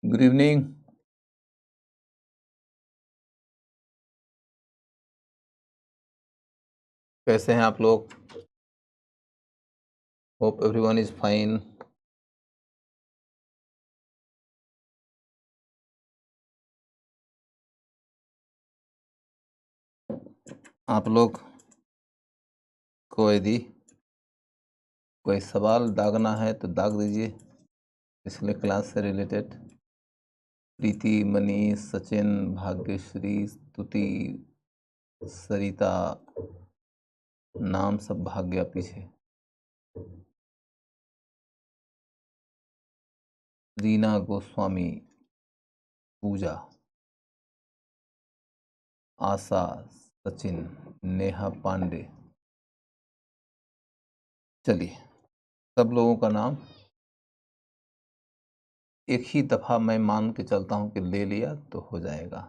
Good evening. कैसे हैं आप लोग? Hope everyone is fine. आप लोग को यदि कोई सवाल दागना है तो दाग दीजिए, पिछले क्लास से रिलेटेड। प्रीति, मनीष, सचिन, भाग्यश्री, स्तुति, सरिता, नाम सब भाग गया पीछे। रीना गोस्वामी, पूजा, आशा, सचिन, नेहा पांडे। चलिए, सब लोगों का नाम एक ही दफा मैं मान के चलता हूं कि ले लिया तो हो जाएगा।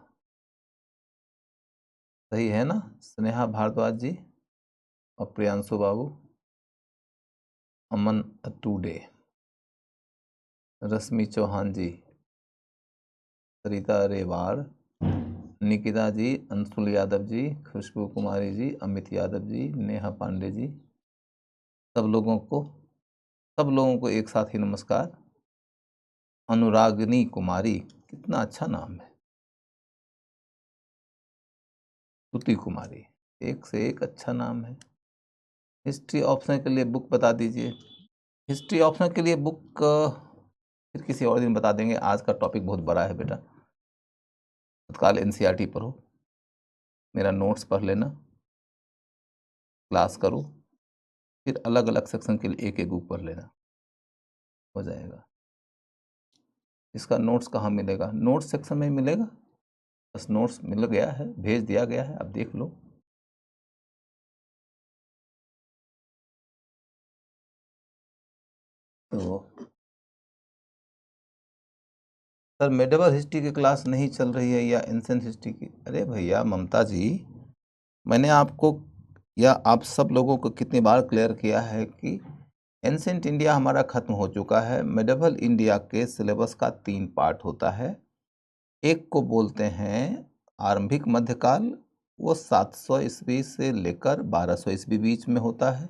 सही है ना? स्नेहा भारद्वाज जी और प्रियांशु बाबू, अमन अटूडे, रश्मि चौहान जी, सरिता रेवाड़, निकिता जी, अंशुल यादव जी, खुशबू कुमारी जी, अमित यादव जी, नेहा पांडे जी, सब लोगों को एक साथ ही नमस्कार। अनुरागिनी कुमारी, कितना अच्छा नाम है। स्तुति कुमारी, एक से एक अच्छा नाम है। हिस्ट्री ऑप्शन के लिए बुक बता दीजिए। हिस्ट्री ऑप्शन के लिए बुक फिर किसी और दिन बता देंगे। आज का टॉपिक बहुत बड़ा है बेटा। तत्काल एनसीईआरटी पढ़ो, मेरा नोट्स पढ़ लेना, क्लास करो, फिर अलग अलग सेक्शन के लिए एक एक बुक पढ़ लेना, हो जाएगा। इसका नोट्स कहाँ मिलेगा? नोट्स सेक्शन में मिलेगा। बस नोट्स मिल गया है, भेज दिया गया है, अब देख लो। तो सर, मेडिवल हिस्ट्री की क्लास नहीं चल रही है या एंशिएंट हिस्ट्री की? अरे भैया ममता जी, मैंने आपको या आप सब लोगों को कितनी बार क्लियर किया है कि एंशिएंट इंडिया हमारा खत्म हो चुका है। मेडिवल इंडिया के सिलेबस का 3 पार्ट होता है। एक को बोलते हैं आरंभिक मध्यकाल, वो 700 ईस्वी से लेकर 1200 ईस्वी बीच में होता है।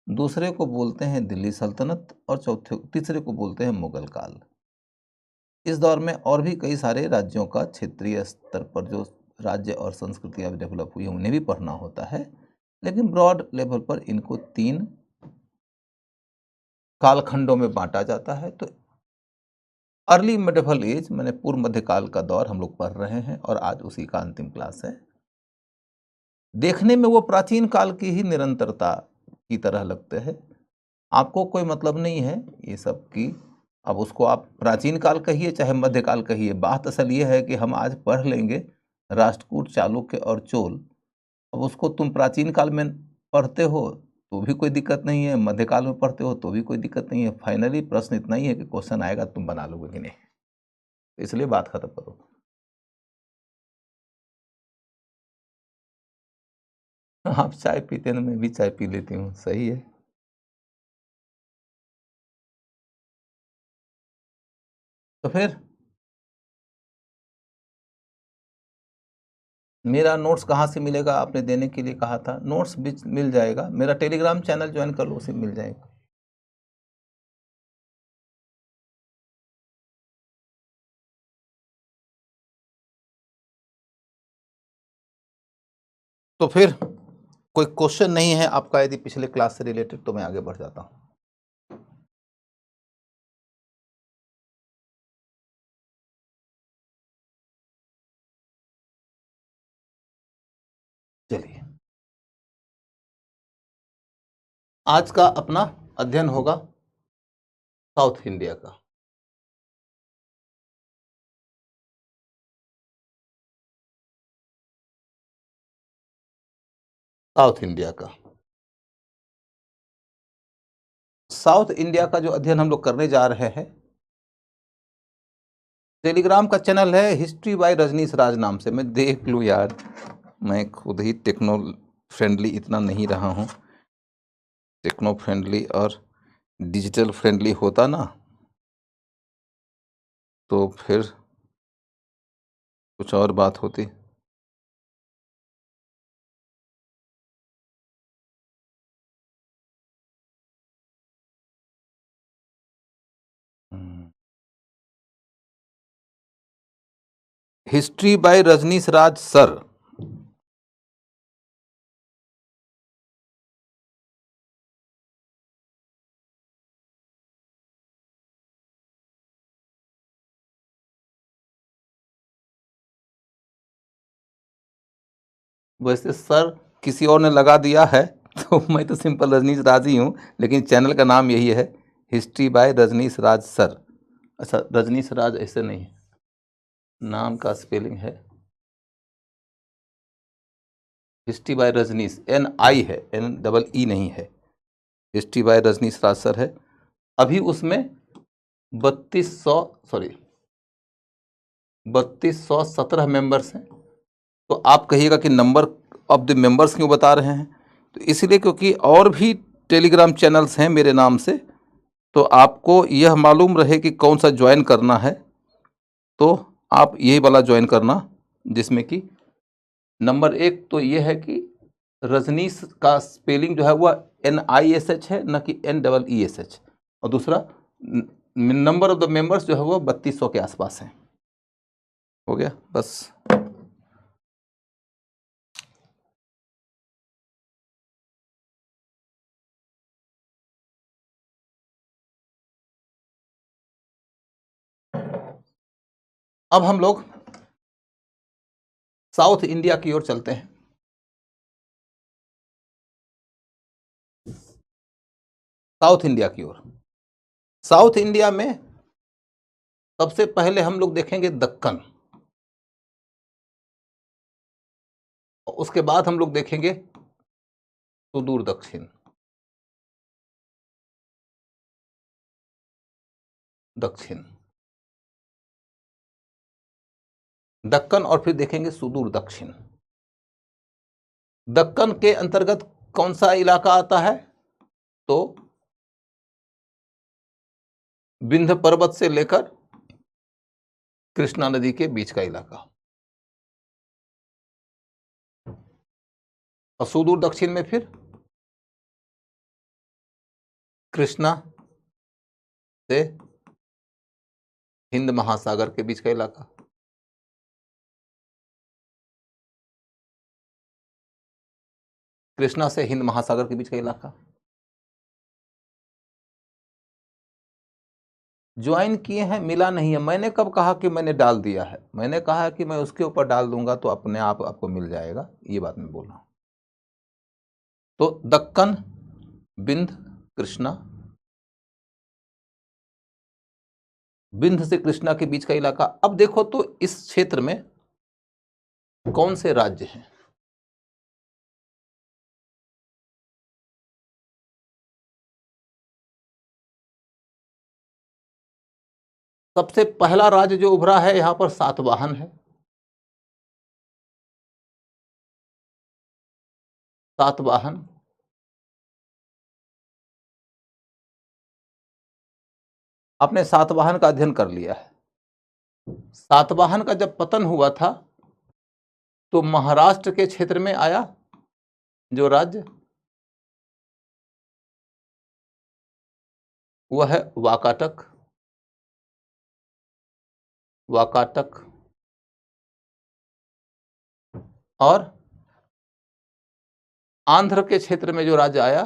दूसरे को बोलते हैं दिल्ली सल्तनत और तीसरे को बोलते हैं मुगल काल। इस दौर में और भी कई सारे राज्यों का क्षेत्रीय स्तर पर जो राज्य और संस्कृतियां डेवलप हुई हैं उन्हें भी पढ़ना होता है, लेकिन ब्रॉड लेवल पर इनको 3 कालखंडों में बांटा जाता है। तो अर्ली मिडिवल एज मैंने पूर्व मध्यकाल का दौर हम लोग पढ़ रहे हैं और आज उसी का अंतिम क्लास है। देखने में वो प्राचीन काल की ही निरंतरता की तरह लगते हैं, आपको कोई मतलब नहीं है ये सब की। अब उसको आप प्राचीन काल कहिए चाहे मध्यकाल कहिए, बात असल ये है कि हम आज पढ़ लेंगे राष्ट्रकूट, चालुक्य और चोल। अब उसको तुम प्राचीन काल में पढ़ते हो तो भी कोई दिक्कत नहीं है, मध्यकाल में पढ़ते हो तो भी कोई दिक्कत नहीं है। फाइनली प्रश्न इतना ही है कि क्वेश्चन आएगा तुम बना लोगे कि नहीं, इसलिए बात खत्म करो। आप चाय पीते हैं, मैं भी चाय पी लेती हूँ, सही है। तो फिर मेरा नोट्स कहाँ से मिलेगा? आपने देने के लिए कहा था, नोट्स भी मिल जाएगा। मेरा टेलीग्राम चैनल ज्वाइन कर लो, उसे मिल जाएगा। तो फिर कोई क्वेश्चन नहीं है आपका यदि पिछले क्लास से रिलेटेड, तो मैं आगे बढ़ जाता हूँ। चलिए, आज का अपना अध्ययन होगा साउथ इंडिया का। साउथ इंडिया का साउथ इंडिया का जो अध्ययन हम लोग करने जा रहे हैं, टेलीग्राम का चैनल है हिस्ट्री बाय रजनीश राज नाम से। मैं देख लूँ यार, मैं खुद ही टेक्नो फ्रेंडली इतना नहीं रहा हूँ। टेक्नो फ्रेंडली और डिजिटल फ्रेंडली होता ना तो फिर कुछ और बात होती। History by Rajneesh Raj sir. वैसे सर किसी और ने लगा दिया है तो मैं तो सिंपल रजनीश राज ही हूँ, लेकिन चैनल का नाम यही है, history by Rajneesh Raj sir. अच्छा, रजनीश राज ऐसे नहीं है, नाम का स्पेलिंग है हिस्ट्री बाय रजनीश, NI है, NEE नहीं है, history by Rajneesh Raj sir है। अभी उसमें 3217 मेंबर्स हैं। तो आप कहिएगा कि नंबर ऑफ द मेंबर्स क्यों बता रहे हैं, तो इसलिए क्योंकि और भी टेलीग्राम चैनल्स हैं मेरे नाम से, तो आपको यह मालूम रहे कि कौन सा ज्वाइन करना है, तो आप यही वाला ज्वाइन करना, जिसमें कि नंबर 1 तो ये है कि रजनीश का स्पेलिंग जो है वह NISH है, न कि NEESH। और दूसरा, नंबर ऑफ द मेंबर्स जो है वो 3200 के आसपास है। हो गया बस। अब हम लोग साउथ इंडिया की ओर चलते हैं। साउथ इंडिया की ओर, साउथ इंडिया में सबसे पहले हम लोग देखेंगे दक्कन, उसके बाद हम लोग देखेंगे सुदूर दक्षिण। दक्षिण, दक्कन, और फिर देखेंगे सुदूर दक्षिण। दक्कन के अंतर्गत कौन सा इलाका आता है, तो विंध्य पर्वत से लेकर कृष्णा नदी के बीच का इलाका। और सुदूर दक्षिण में फिर कृष्णा से हिंद महासागर के बीच का इलाका। कृष्णा से हिंद महासागर के बीच का इलाका। ज्वाइन किए हैं, मिला नहीं है। मैंने कब कहा कि मैंने डाल दिया है? मैंने कहा कि मैं उसके ऊपर डाल दूंगा तो अपने आप आपको मिल जाएगा, ये बात मैं बोल रहा हूं। तो दक्कन, विंध्य, कृष्णा, विंध्य से कृष्णा के बीच का इलाका। अब देखो तो इस क्षेत्र में कौन से राज्य हैं? सबसे पहला राज्य जो उभरा है यहां पर सातवाहन है। सातवाहन, आपने सातवाहन का अध्ययन कर लिया है। सातवाहन का जब पतन हुआ था तो महाराष्ट्र के क्षेत्र में आया जो राज्य, वह है वाकाटक। वाकाटक। और आंध्र के क्षेत्र में जो राज्य आया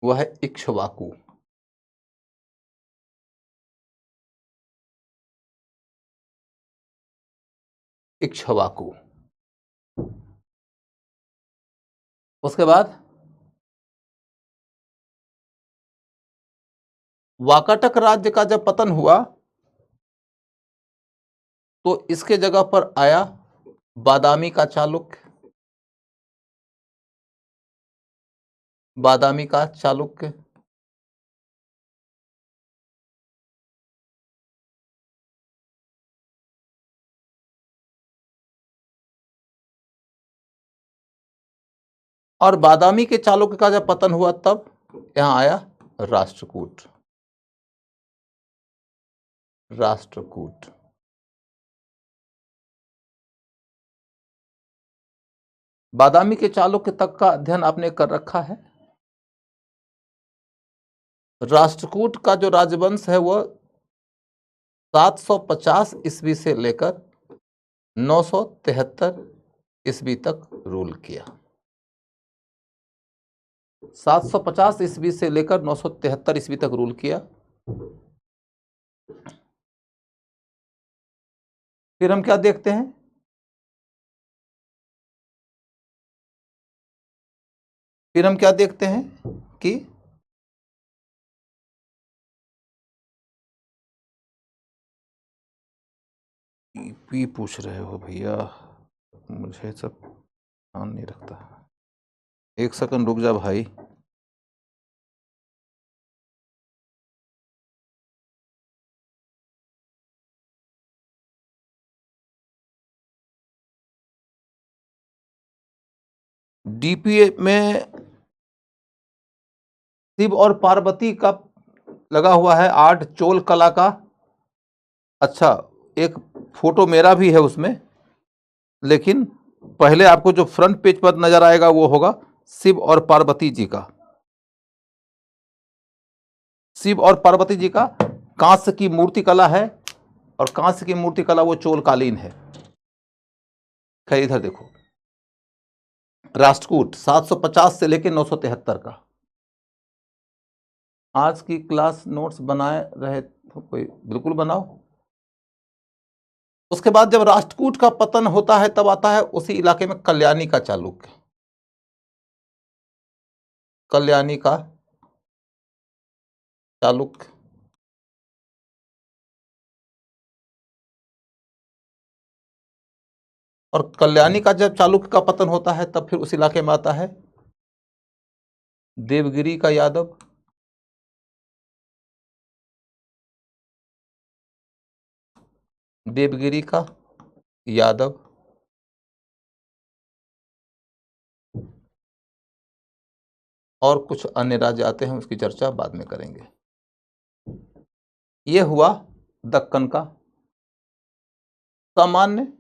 वह है इक्ष्वाकु। इक्ष्वाकु। उसके बाद वाकाटक राज्य का जब पतन हुआ तो इसके जगह पर आया बादामी का चालुक्य। बादामी का चालुक्य। और बादामी के चालुक्य का जब पतन हुआ तब यहां आया राष्ट्रकूट। राष्ट्रकूट। बादामी के चालुक्य तक का अध्ययन आपने कर रखा है। राष्ट्रकूट का जो राजवंश है वह 750 ईस्वी से लेकर 973 ईस्वी तक रूल किया। 750 ईस्वी से लेकर 973 ईस्वी तक रूल किया। फिर हम क्या देखते हैं, फिर हम क्या देखते हैं कि पी पूछ रहे हो भैया, मुझे सब ध्यान नहीं रखता। एक सेकंड रुक जा भाई। डीपीए में शिव और पार्वती का लगा हुआ है आर्ट, चोल कला का। अच्छा, एक फोटो मेरा भी है उसमें, लेकिन पहले आपको जो फ्रंट पेज पर नजर आएगा वो होगा शिव और पार्वती जी का। शिव और पार्वती जी का कांस्य की मूर्ति कला है, और कांस्य की मूर्ति कला वो चोल कालीन है। खैर इधर देखो, राष्ट्रकूट 750 से लेकर 973 का। आज की क्लास नोट्स बनाए रहे तो कोई बिल्कुल बनाओ। उसके बाद जब राष्ट्रकूट का पतन होता है तब आता है उसी इलाके में कल्याणी का चालुक्य। कल्याणी का चालुक्य, और कल्याणी का जब चालुक्य का पतन होता है तब फिर उस इलाके में आता है देवगिरी का यादव। देवगिरी का यादव, और कुछ अन्य राज्य आते हैं, उसकी चर्चा बाद में करेंगे। यह हुआ दक्कन का सामान्य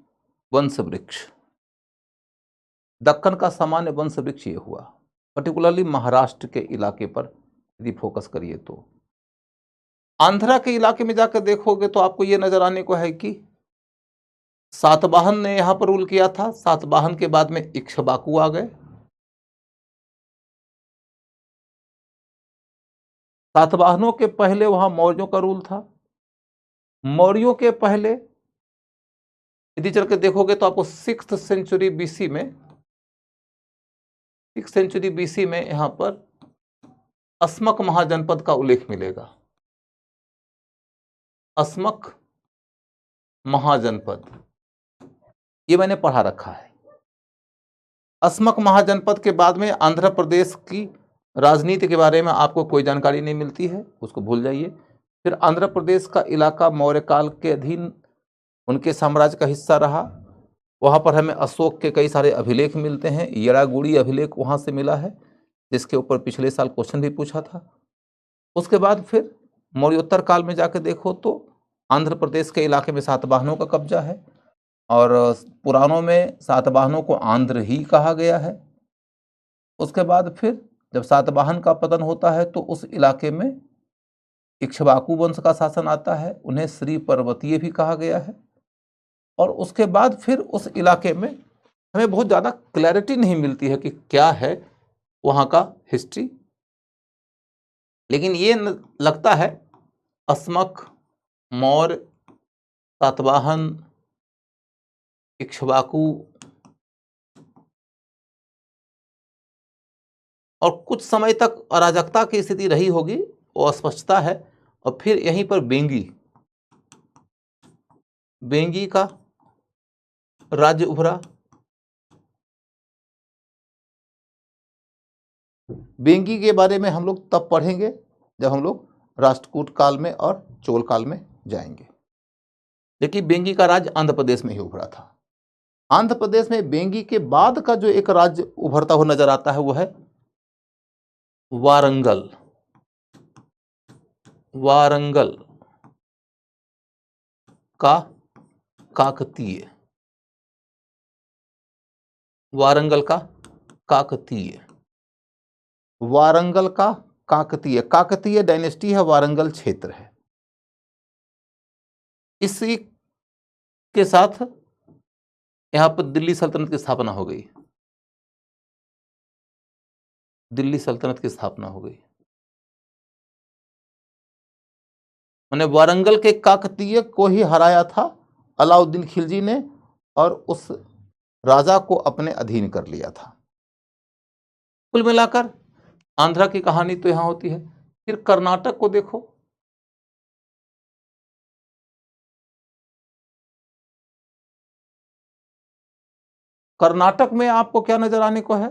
वंश वृक्ष। दक्कन का सामान्य वंश वृक्ष ये हुआ। पर्टिकुलरली महाराष्ट्र के इलाके पर यदि फोकस करिए तो आंध्रा के इलाके में जाकर देखोगे तो आपको ये नजर आने को है कि सातवाहन ने यहां पर रूल किया था। सातवाहन के बाद में इक्ष्वाकु आ गए। सातवाहनों के पहले वहां मौर्यों का रूल था। मौर्यों के पहले यदि चल के देखोगे तो आपको 6th सेंचुरी बीसी में, 6th सेंचुरी बीसी में यहां पर अस्मक महाजनपद का उल्लेख मिलेगा। अस्मक महाजनपद, ये मैंने पढ़ा रखा है। अस्मक महाजनपद के बाद में आंध्र प्रदेश की राजनीति के बारे में आपको कोई जानकारी नहीं मिलती है, उसको भूल जाइए। फिर आंध्र प्रदेश का इलाका मौर्य काल के अधीन उनके साम्राज्य का हिस्सा रहा। वहाँ पर हमें अशोक के कई सारे अभिलेख मिलते हैं। येड़ागुड़ी अभिलेख वहाँ से मिला है, जिसके ऊपर पिछले साल क्वेश्चन भी पूछा था। उसके बाद फिर मौर्योत्तर काल में जाकर देखो तो आंध्र प्रदेश के इलाके में सातवाहनों का कब्जा है, और पुराणों में सातवाहनों को आंध्र ही कहा गया है। उसके बाद फिर जब सातवाहन का पतन होता है तो उस इलाके में इक्ष्वाकु वंश का शासन आता है, उन्हें श्री पर्वतीय भी कहा गया है। और उसके बाद फिर उस इलाके में हमें बहुत ज़्यादा क्लैरिटी नहीं मिलती है कि क्या है वहाँ का हिस्ट्री, लेकिन ये लगता है अस्मक, मौर्य, सातवाहन, इक्ष्वाकु और कुछ समय तक अराजकता की स्थिति रही होगी, वो अस्पष्टता है। और फिर यहीं पर बेंगी, बेंगी का राज्य उभरा। बेंगी के बारे में हम लोग तब पढ़ेंगे जब हम लोग राष्ट्रकूट काल में और चोल काल में जाएंगे। देखिए, बेंगी का राज्य आंध्र प्रदेश में ही उभरा था। आंध्र प्रदेश में बेंगी के बाद का जो एक राज्य उभरता हुआ नजर आता है वो है वारंगल। वारंगल का काकतीय, वारंगल का काकतीय, वारंगल का काकतीय, काकतीय डायनेस्टी है, वारंगल क्षेत्र है। इसी के साथ यहां पर दिल्ली सल्तनत की स्थापना हो गई, दिल्ली सल्तनत की स्थापना हो गई। मैंने वारंगल के काकतीय को ही हराया था अलाउद्दीन खिलजी ने और उस राजा को अपने अधीन कर लिया था। कुल मिलाकर आंध्रा की कहानी तो यहां होती है। फिर कर्नाटक को देखो, कर्नाटक में आपको क्या नजर आने को है?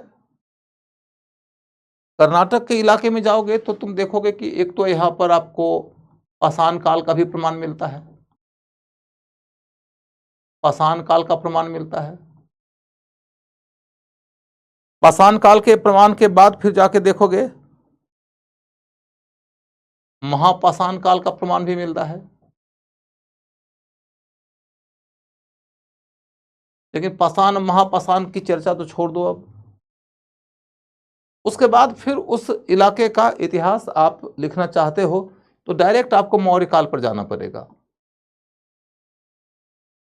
कर्नाटक के इलाके में जाओगे तो तुम देखोगे कि एक तो यहां पर आपको पाषाण काल का भी प्रमाण मिलता है, पाषाण काल का प्रमाण मिलता है। पाषाण काल के प्रमाण के बाद फिर जाके देखोगे महापाषाण काल का प्रमाण भी मिलता है। लेकिन पाषाण महापाषाण की चर्चा तो छोड़ दो अब। उसके बाद फिर उस इलाके का इतिहास आप लिखना चाहते हो तो डायरेक्ट आपको मौर्य काल पर जाना पड़ेगा।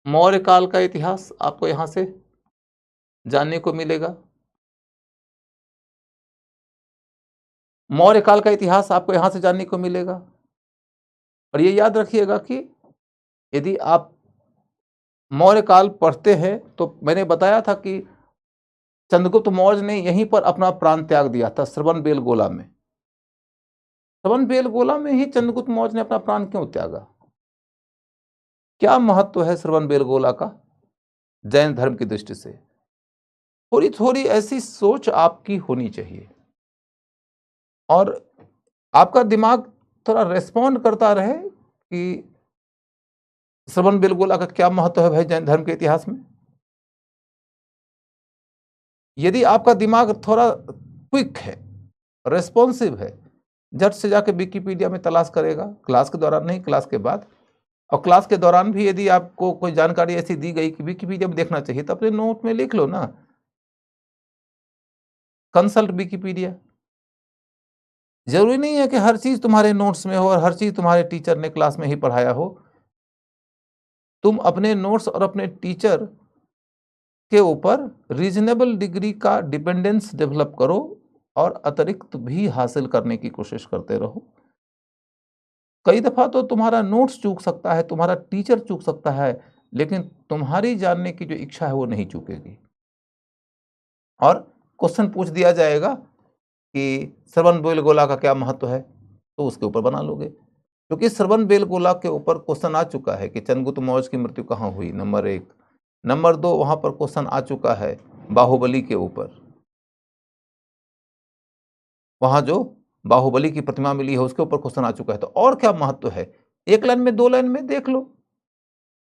मौर्य काल का इतिहास आपको यहां से जानने को मिलेगा। मौर्य काल का इतिहास आपको यहां से जानने को मिलेगा। और ये याद रखिएगा कि यदि आप मौर्य काल पढ़ते हैं तो मैंने बताया था कि चंद्रगुप्त मौर्य ने यहीं पर अपना प्राण त्याग दिया था, श्रवणबेलगोला में। श्रवणबेलगोला में ही चंद्रगुप्त मौर्य ने अपना प्राण क्यों त्यागा? क्या महत्व है श्रवणबेलगोला का जैन धर्म की दृष्टि से? थोड़ी थोड़ी ऐसी सोच आपकी होनी चाहिए और आपका दिमाग थोड़ा रेस्पॉन्ड करता रहे कि श्रवणबेलगोला का क्या महत्व है भाई जैन धर्म के इतिहास में। यदि आपका दिमाग थोड़ा क्विक है, रेस्पॉन्सिव है, झट से जाके विकिपीडिया में तलाश करेगा, क्लास के दौरान नहीं, क्लास के बाद। और क्लास के दौरान भी यदि आपको कोई जानकारी ऐसी दी गई कि विकिपीडिया में देखना चाहिए तो अपने नोट में लिख लो ना, कंसल्ट विकिपीडिया। जरूरी नहीं है कि हर चीज तुम्हारे नोट्स में हो और हर चीज तुम्हारे टीचर ने क्लास में ही पढ़ाया हो। तुम अपने नोट्स और अपने टीचर के ऊपर रीजनेबल डिग्री का डिपेंडेंस डेवलप करो और अतिरिक्त भी हासिल करने की कोशिश करते रहो। कई दफा तो तुम्हारा नोट्स चूक सकता है, तुम्हारा टीचर चूक सकता है, लेकिन तुम्हारी जानने की जो इच्छा है वो नहीं चूकेगी। और क्वेश्चन पूछ दिया जाएगा कि श्रवणबेलगोला का क्या महत्व है, तो उसके ऊपर बना लोगे। क्योंकि श्रवणबेलगोला के ऊपर क्वेश्चन आ चुका है कि चंद्रगुप्त मौर्य की मृत्यु कहाँ हुई, नंबर 1। नंबर 2, वहां पर क्वेश्चन आ चुका है बाहुबली के ऊपर। वहां जो बाहुबली की प्रतिमा मिली है उसके ऊपर क्वेश्चन आ चुका है। तो और क्या महत्व है? 1 लाइन में 2 लाइन में देख लो।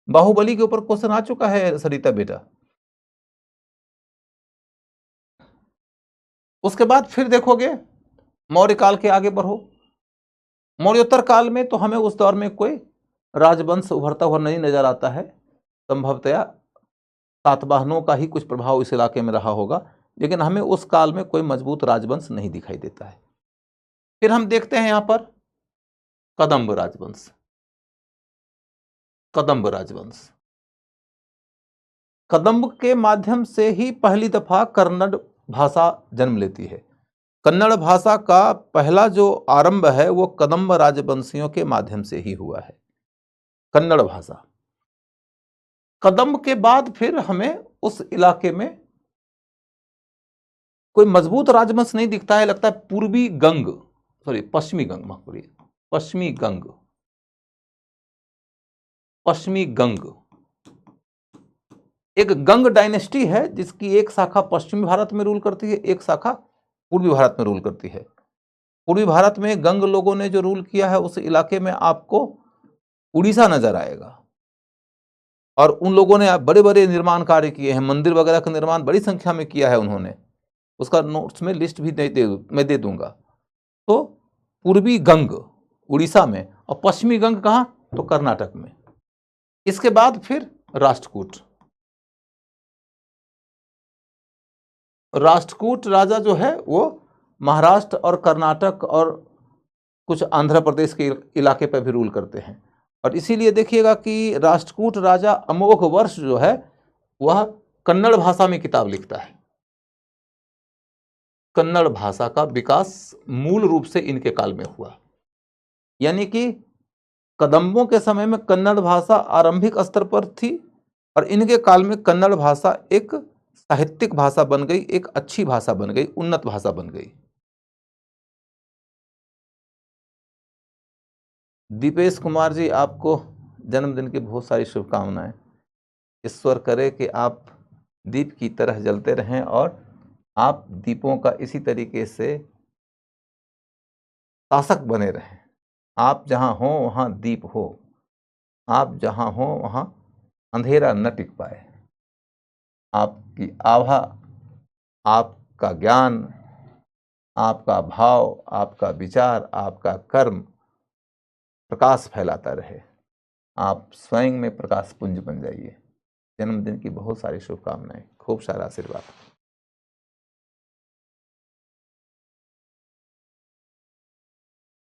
बाहुबली के ऊपर क्वेश्चन आ चुका है सरिता बेटा। उसके बाद फिर देखोगे मौर्य काल के आगे बढ़ो। मौर्योत्तर काल में तो हमें उस दौर में कोई राजवंश उभरता हुआ नहीं नजर आता है। संभवतया सातवाहनों का ही कुछ प्रभाव इस इलाके में रहा होगा, लेकिन हमें उस काल में कोई मजबूत राजवंश नहीं दिखाई देता है। फिर हम देखते हैं यहां पर कदंब राजवंश। कदंब राजवंश, कदंब के माध्यम से ही पहली दफा कन्नड़ भाषा जन्म लेती है। कन्नड़ भाषा का पहला जो आरंभ है वो कदंब राजवंशियों के माध्यम से ही हुआ है, कन्नड़ भाषा। कदंब के बाद फिर हमें उस इलाके में कोई मजबूत राजवंश नहीं दिखता है। लगता है पूर्वी गंग, सॉरी पश्चिमी गंग, माफ करिए, पश्चिमी गंग, पश्चिमी गंग। एक गंग डायनेस्टी है जिसकी एक शाखा पश्चिमी भारत में रूल करती है, एक शाखा पूर्वी भारत में रूल करती है। पूर्वी भारत में गंग लोगों ने जो रूल किया है उस इलाके में आपको उड़ीसा नजर आएगा। और उन लोगों ने बड़े बड़े निर्माण कार्य किए हैं, मंदिर वगैरह का निर्माण बड़ी संख्या में किया है उन्होंने। उसका नोट्स में लिस्ट भी मैं दे दूंगा। तो पूर्वी गंग उड़ीसा में और पश्चिमी गंग कहाँ? तो कर्नाटक में। इसके बाद फिर राष्ट्रकूट। राष्ट्रकूट राजा जो है वो महाराष्ट्र और कर्नाटक और कुछ आंध्र प्रदेश के इलाके पर भी रूल करते हैं। और इसीलिए देखिएगा कि राष्ट्रकूट राजा अमोघ वर्ष जो है वह कन्नड़ भाषा में किताब लिखता है। कन्नड़ भाषा का विकास मूल रूप से इनके काल में हुआ, यानी कि कदम्बों के समय में कन्नड़ भाषा आरंभिक स्तर पर थी और इनके काल में कन्नड़ भाषा एक साहित्यिक भाषा बन गई, एक अच्छी भाषा बन गई, उन्नत भाषा बन गई। दीपेश कुमार जी, आपको जन्मदिन की बहुत सारी शुभकामनाएं। ईश्वर करे कि आप दीप की तरह जलते रहें और आप दीपों का इसी तरीके से शासक बने रहें। आप जहां हो वहां दीप हो, आप जहां हो वहां अंधेरा न टिक पाए। आपकी आभा, आपका ज्ञान, आपका भाव, आपका विचार, आपका कर्म प्रकाश फैलाता रहे। आप स्वयं में प्रकाश पुंज बन जाइए। जन्मदिन की बहुत सारी शुभकामनाएं, खूब सारा आशीर्वाद।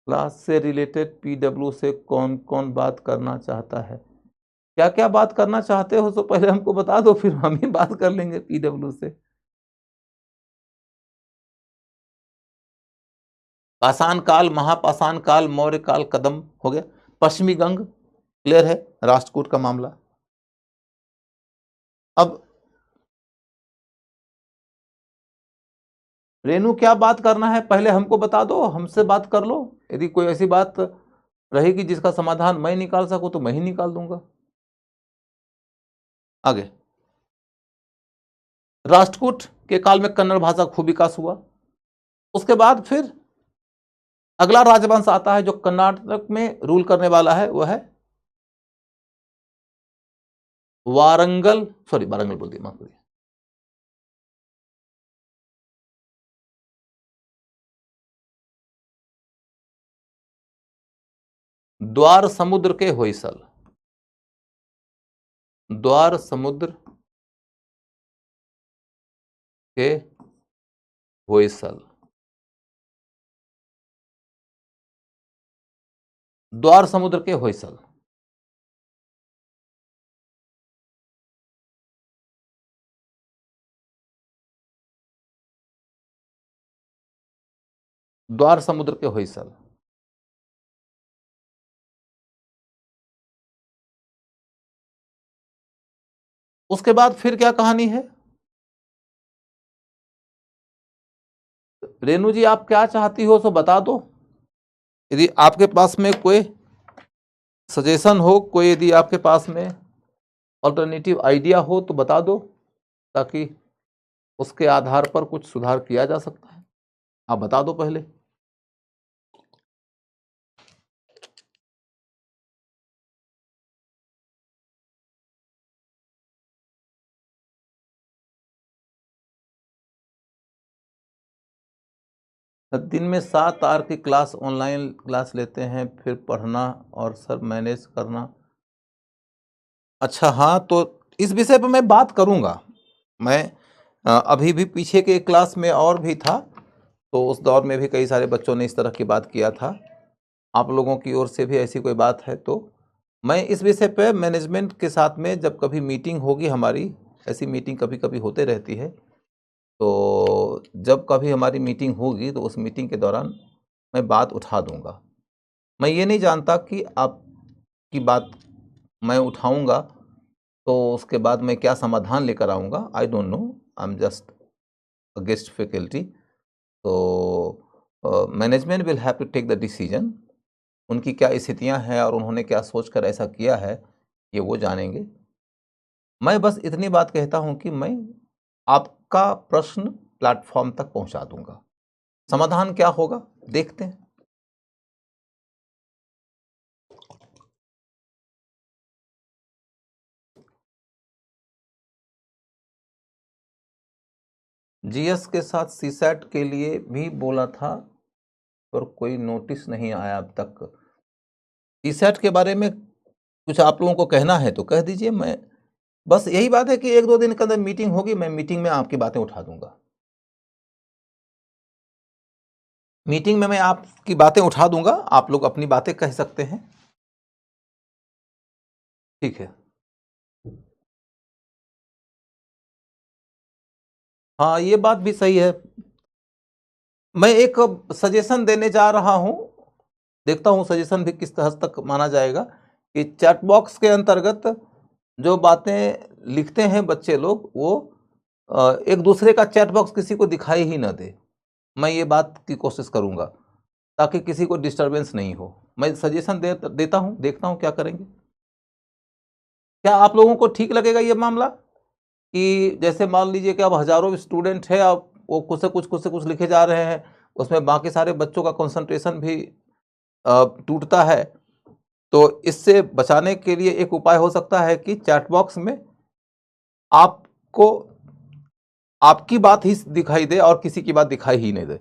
क्लास से रिलेटेड पीडब्ल्यू से कौन कौन बात करना चाहता है? क्या क्या बात करना चाहते हो तो पहले हमको बता दो, फिर हम ही बात कर लेंगे पीडब्ल्यू से। पाषाण काल, महापाषाण काल, मौर्य काल, कदम हो गया। पश्चिमी गंग क्लियर है, राष्ट्रकूट का मामला। अब रेनू क्या बात करना है पहले हमको बता दो, हमसे बात कर लो। यदि कोई ऐसी बात रहेगी जिसका समाधान मैं निकाल सकूं तो मैं ही निकाल दूंगा। आगे, राष्ट्रकूट के काल में कन्नड़ भाषा का खूब विकास हुआ। उसके बाद फिर अगला राजवंश आता है जो कर्नाटक में रूल करने वाला है, वह है वारंगल, सॉरी वारंगल बोल दिया, माफ करिए, द्वार समुद्र के होयसल। द्वार समुद्र के होयसल। द्वार समुद्र के होयसल। द्वार समुद्र के होयसल। उसके बाद फिर क्या कहानी है? रेनू जी, आप क्या चाहती हो सो बता दो। यदि आपके पास में कोई सजेशन हो, कोई यदि आपके पास में ऑल्टरनेटिव आइडिया हो तो बता दो, ताकि उसके आधार पर कुछ सुधार किया जा सकता है। आप बता दो पहले। दिन में 7 आवर की क्लास, ऑनलाइन क्लास लेते हैं, फिर पढ़ना और सब मैनेज करना। अच्छा हाँ, तो इस विषय पर मैं बात करूँगा। मैं अभी भी पीछे के क्लास में और भी था, तो उस दौर में भी कई सारे बच्चों ने इस तरह की बात किया था। आप लोगों की ओर से भी ऐसी कोई बात है तो मैं इस विषय पे मैनेजमेंट के साथ में जब कभी मीटिंग होगी हमारी, ऐसी मीटिंग कभी कभी होते रहती है, तो जब कभी हमारी मीटिंग होगी तो उस मीटिंग के दौरान मैं बात उठा दूंगा। मैं ये नहीं जानता कि आपकी बात मैं उठाऊंगा तो उसके बाद मैं क्या समाधान लेकर आऊँगा, I don't know, I am just a guest faculty. तो management will have to take the decision. उनकी क्या स्थितियां हैं और उन्होंने क्या सोचकर ऐसा किया है, ये वो जानेंगे। मैं बस इतनी बात कहता हूं कि मैं आपका प्रश्न प्लेटफॉर्म तक पहुंचा दूंगा। समाधान क्या होगा देखते हैं। जीएस के साथ सीसैट के लिए भी बोला था पर कोई नोटिस नहीं आया अब तक। सीसैट के बारे में कुछ आप लोगों को कहना है तो कह दीजिए। मैं बस यही बात है कि 1-2 दिन के अंदर मीटिंग होगी, मैं मीटिंग में आपकी बातें उठा दूंगा। मीटिंग में मैं आपकी बातें उठा दूंगा, आप लोग अपनी बातें कह सकते हैं। ठीक है। हाँ, ये बात भी सही है। मैं एक सजेशन देने जा रहा हूं, देखता हूं सजेशन भी किस हद तक माना जाएगा, कि चैट बॉक्स के अंतर्गत जो बातें लिखते हैं बच्चे लोग, वो एक दूसरे का चैट बॉक्स किसी को दिखाई ही ना दे। मैं ये बात की कोशिश करूंगा ताकि किसी को डिस्टरबेंस नहीं हो। मैं सजेशन देता हूं, देखता हूं क्या करेंगे। क्या आप लोगों को ठीक लगेगा ये मामला, कि जैसे मान लीजिए कि अब हजारों स्टूडेंट है, अब वो कुछ से कुछ लिखे जा रहे हैं, उसमें बाकी सारे बच्चों का कंसंट्रेशन भी टूटता है। तो इससे बचाने के लिए एक उपाय हो सकता है कि चैट बॉक्स में आपको आपकी बात ही दिखाई दे और किसी की बात दिखाई ही नहीं दे।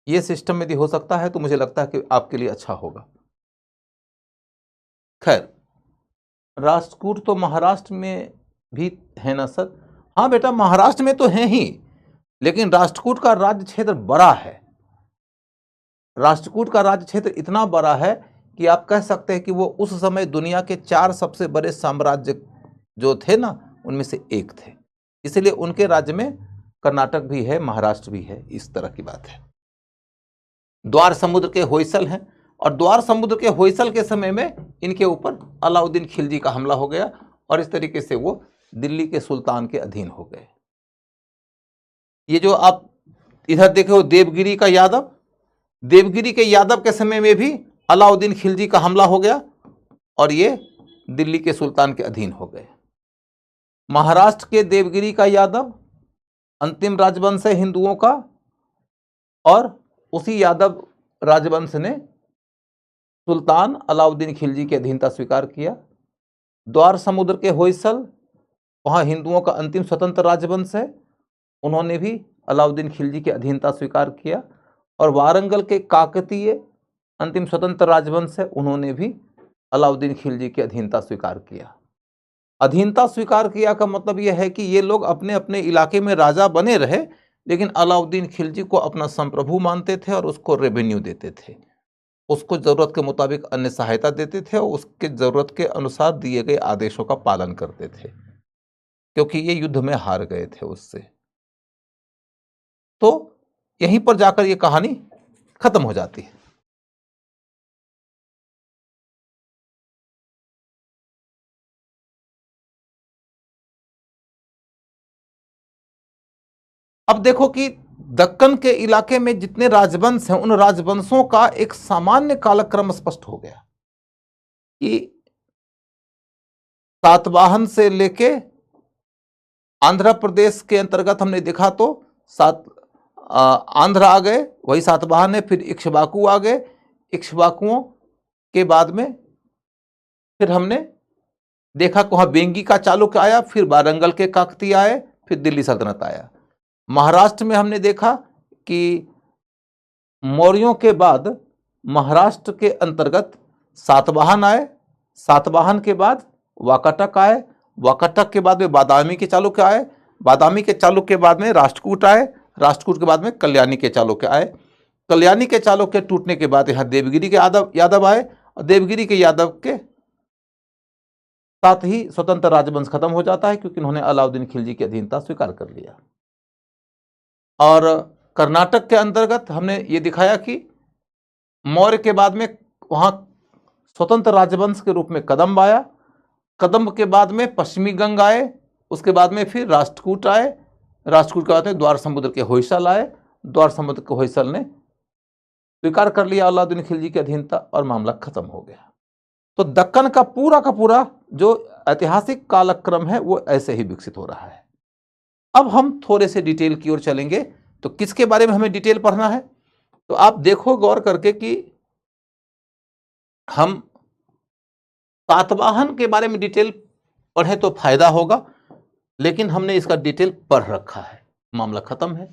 ये सिस्टम यदि हो सकता है तो मुझे लगता है कि आपके लिए अच्छा होगा। खैर, राष्ट्रकूट तो महाराष्ट्र में भी है ना सर? हाँ बेटा, महाराष्ट्र में तो है ही, लेकिन राष्ट्रकूट का राज्य क्षेत्र बड़ा है। राष्ट्रकूट का राज्य क्षेत्र इतना बड़ा है कि आप कह सकते हैं कि वो उस समय दुनिया के 4 सबसे बड़े साम्राज्य जो थे ना, उनमें से एक थे। इसलिए उनके राज्य में कर्नाटक भी है, महाराष्ट्र भी है, इस तरह की बात है। द्वार समुद्र के होयसल हैं, और द्वार समुद्र के होयसल के समय में इनके ऊपर अलाउद्दीन खिलजी का हमला हो गया, और इस तरीके से वो दिल्ली के सुल्तान के अधीन हो गए। ये जो आप इधर देखे हो देवगिरी का यादव, देवगिरी के यादव के समय में भी अलाउद्दीन खिलजी का हमला हो गया और ये दिल्ली के सुल्तान के अधीन हो गए। महाराष्ट्र के देवगिरी का यादव अंतिम राजवंश है हिंदुओं का, और उसी यादव राजवंश ने सुल्तान अलाउद्दीन खिलजी की अधीनता स्वीकार किया। द्वार समुद्र के होयसल, वहां हिंदुओं का अंतिम स्वतंत्र राजवंश है, उन्होंने भी अलाउद्दीन खिलजी की अधीनता स्वीकार किया। और वारंगल के काकतीय अंतिम स्वतंत्र राजवंश है, उन्होंने भी अलाउद्दीन खिलजी की अधीनता स्वीकार किया। अधीनता स्वीकार किया का मतलब यह है कि ये लोग अपने अपने इलाके में राजा बने रहे, लेकिन अलाउद्दीन खिलजी को अपना संप्रभु मानते थे और उसको रेवेन्यू देते थे, उसको जरूरत के मुताबिक अन्य सहायता देते थे और उसके जरूरत के अनुसार दिए गए आदेशों का पालन करते थे, क्योंकि ये युद्ध में हार गए थे उससे। तो यहीं पर जाकर ये कहानी खत्म हो जाती है। अब देखो कि दक्कन के इलाके में जितने राजवंश हैं, उन राजवंशों का एक सामान्य कालक्रम स्पष्ट हो गया कि सातवाहन से लेके आंध्र प्रदेश के अंतर्गत हमने देखा तो आंध्र आ गए, वही सातवाहन है। फिर इक्ष्वाकु आ गए, इक्ष्वाकुओं के बाद में फिर हमने देखा कि वहां बेंगी का चालुक्य आया, फिर वारंगल के काकतीय आए, फिर दिल्ली सल्तनत आया। महाराष्ट्र में हमने देखा कि मौर्यों के बाद महाराष्ट्र के अंतर्गत सातवाहन आए, सातवाहन के बाद वाकाटक आए, वाकाटक के बाद में बादामी के चालुक्य आए, बादामी के चालुक्य के बाद में राष्ट्रकूट आए, राष्ट्रकूट के बाद में कल्याणी के चालुक्य आए, कल्याणी के चालुक्य टूटने के बाद यहाँ देवगिरी के यादव आए, और देवगिरी के यादव के साथ ही स्वतंत्र राजवंश खत्म हो जाता है, क्योंकि उन्होंने अलाउद्दीन खिलजी की अधीनता स्वीकार कर लिया। और कर्नाटक के अंतर्गत हमने ये दिखाया कि मौर्य के बाद में वहां स्वतंत्र राजवंश के रूप में कदम्ब आया, कदम्ब के बाद में पश्चिमी गंग आए, उसके बाद में फिर राष्ट्रकूट आए, राष्ट्रकूट के बाद में द्वार समुद्र के होयसल आए, द्वार समुद्र के होयसल ने स्वीकार कर लिया अलाउद्दीन खिलजी की अधीनता और मामला खत्म हो गया। तो दक्कन का पूरा जो ऐतिहासिक कालक्रम है वो ऐसे ही विकसित हो रहा है। अब हम थोड़े से डिटेल की ओर चलेंगे। तो किसके बारे में हमें डिटेल पढ़ना है? तो आप देखो गौर करके कि हम सातवाहन के बारे में डिटेल पढ़े तो फायदा होगा, लेकिन हमने इसका डिटेल पढ़ रखा है, मामला खत्म है।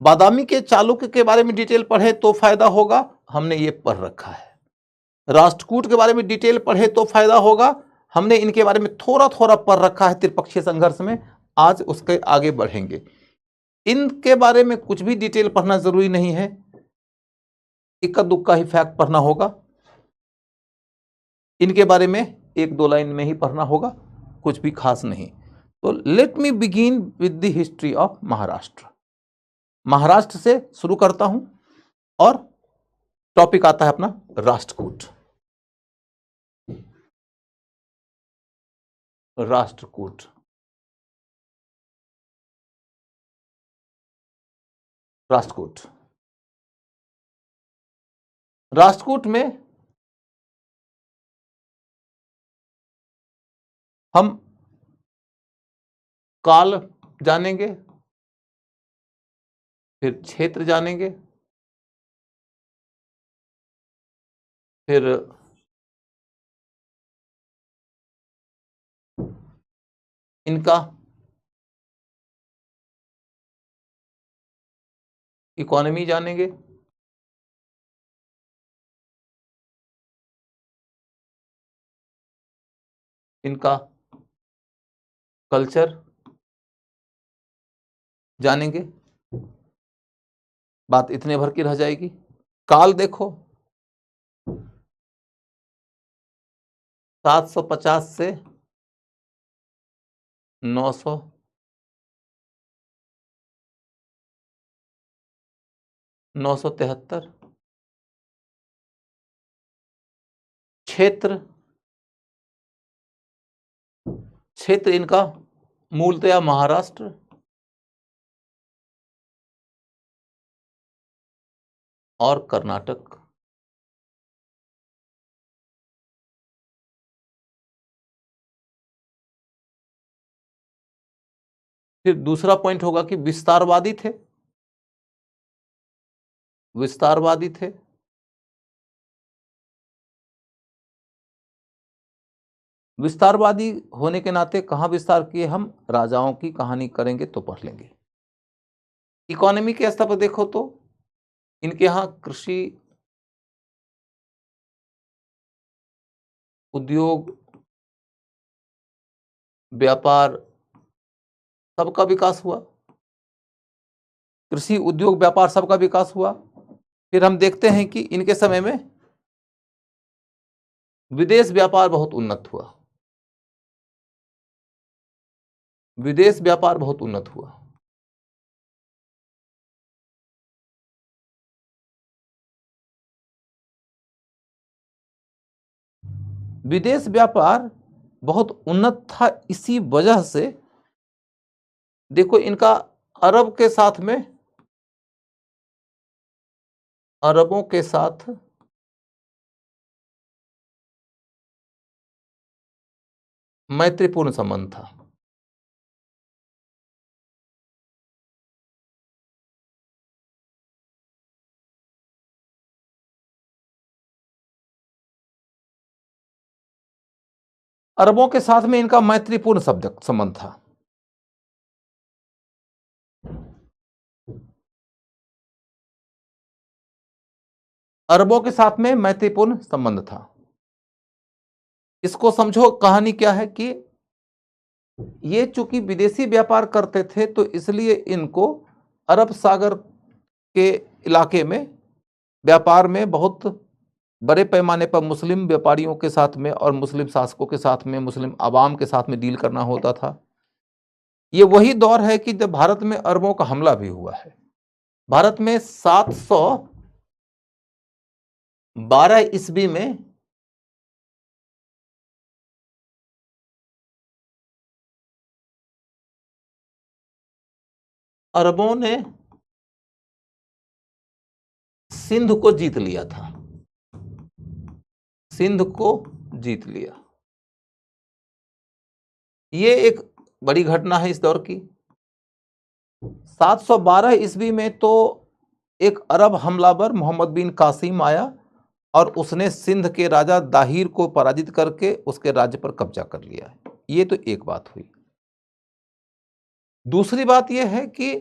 बादामी के चालुक्य के बारे में डिटेल पढ़े तो फायदा होगा, हमने ये पढ़ रखा है। राष्ट्रकूट के बारे में डिटेल पढ़े तो फायदा होगा। हमने इनके बारे में थोड़ा थोड़ा पढ़ रखा है त्रिपक्षीय संघर्ष में, आज उसके आगे बढ़ेंगे। इनके बारे में कुछ भी डिटेल पढ़ना जरूरी नहीं है, इक्का दुक्का ही फैक्ट पढ़ना होगा। इनके बारे में एक दो लाइन में ही पढ़ना होगा, कुछ भी खास नहीं। तो let me begin with the history of Maharashtra. Maharashtra से शुरू करता हूं और टॉपिक आता है अपना राष्ट्रकूट। राष्ट्रकूट, राष्ट्रकूट, राष्ट्रकूट में हम काल जानेंगे, फिर क्षेत्र जानेंगे, फिर इनका इकोनॉमी जानेंगे, इनका कल्चर जानेंगे। बात इतने भर की रह जाएगी। काल देखो, 750 से 900, 973। क्षेत्र, क्षेत्र इनका मूलतया महाराष्ट्र और कर्नाटक। फिर दूसरा पॉइंट होगा कि विस्तारवादी थे, विस्तारवादी थे। विस्तारवादी होने के नाते कहां विस्तार किए, हम राजाओं की कहानी करेंगे तो पढ़ लेंगे। इकोनॉमी के स्तर पर देखो तो इनके यहां कृषि, उद्योग, व्यापार सबका विकास हुआ। कृषि, उद्योग, व्यापार सबका विकास हुआ। फिर हम देखते हैं कि इनके समय में विदेश व्यापार बहुत उन्नत हुआ, विदेश व्यापार बहुत उन्नत हुआ। विदेश व्यापार बहुत उन्नत था, इसी वजह से देखो इनका अरब के साथ में, अरबों के साथ मैत्रीपूर्ण संबंध था। अरबों के साथ में इनका मैत्रीपूर्ण संबंध था। अरबों के साथ में मैत्रीपूर्ण संबंध था। इसको समझो, कहानी क्या है कि ये चूंकि विदेशी व्यापार करते थे तो इसलिए इनको अरब सागर के इलाके में व्यापार में बहुत बड़े पैमाने पर मुस्लिम व्यापारियों के साथ में और मुस्लिम शासकों के साथ में, मुस्लिम आवाम के साथ में डील करना होता था। ये वही दौर है कि जब भारत में अरबों का हमला भी हुआ है। भारत में 712 ईस्वी में अरबों ने सिंध को जीत लिया था, सिंध को जीत लिया। ये एक बड़ी घटना है इस दौर की। 712 ईस्वी में तो एक अरब हमलावर मोहम्मद बिन कासिम आया और उसने सिंध के राजा दाहिर को पराजित करके उसके राज्य पर कब्जा कर लिया। ये तो एक बात हुई। दूसरी बात यह है कि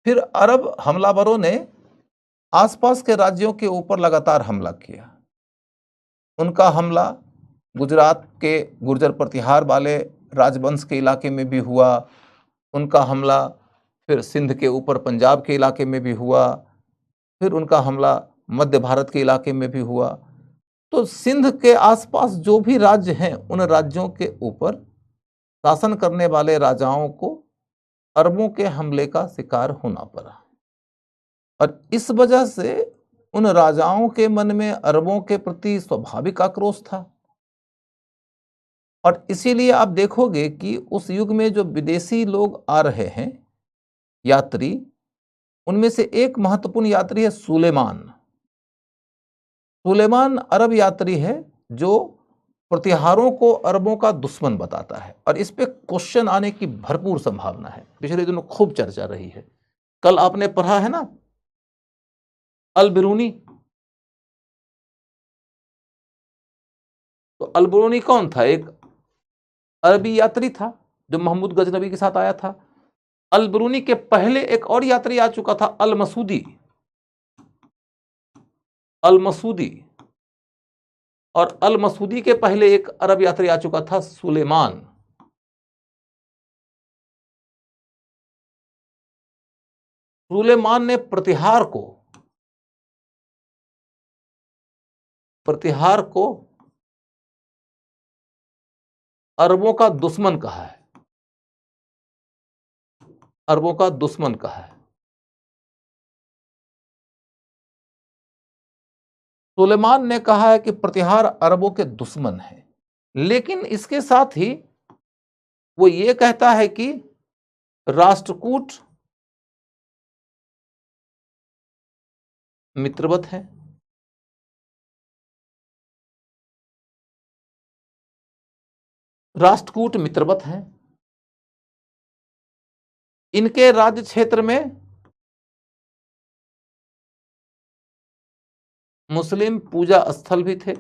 फिर अरब हमलावरों ने आसपास के राज्यों के ऊपर लगातार हमला किया। उनका हमला गुजरात के गुर्जर प्रतिहार वाले राजवंश के इलाके में भी हुआ, उनका हमला फिर सिंध के ऊपर पंजाब के इलाके में भी हुआ, फिर उनका हमला मध्य भारत के इलाके में भी हुआ। तो सिंध के आसपास जो भी राज्य हैं, उन राज्यों के ऊपर शासन करने वाले राजाओं को अरबों के हमले का शिकार होना पड़ा, और इस वजह से उन राजाओं के मन में अरबों के प्रति स्वाभाविक आक्रोश था। और इसीलिए आप देखोगे कि उस युग में जो विदेशी लोग आ रहे हैं यात्री, उनमें से एक महत्वपूर्ण यात्री है सुलेमान। सुलेमान अरब यात्री है जो प्रतिहारों को अरबों का दुश्मन बताता है, और इस पे क्वेश्चन आने की भरपूर संभावना है। पिछले दिनों खूब चर्चा रही है। कल आपने पढ़ा है ना अल बिरूनी। तो अल बिरूनी कौन था? एक अरबी यात्री था जो महमूद गजनबी के साथ आया था। अल बिरूनी के पहले एक और यात्री आ चुका था, अल मसूदी। अल मसूदी, और अल मसूदी के पहले एक अरब यात्री आ चुका था, सुलेमान। सुलेमान ने प्रतिहार को अरबों का दुश्मन कहा है, अरबों का दुश्मन कहा है। सुलेमान ने कहा है कि प्रतिहार अरबों के दुश्मन है, लेकिन इसके साथ ही वो ये कहता है कि राष्ट्रकूट मित्रवत है। राष्ट्रकूट मित्रवत है। इनके राज्य क्षेत्र में मुस्लिम पूजा स्थल भी थे।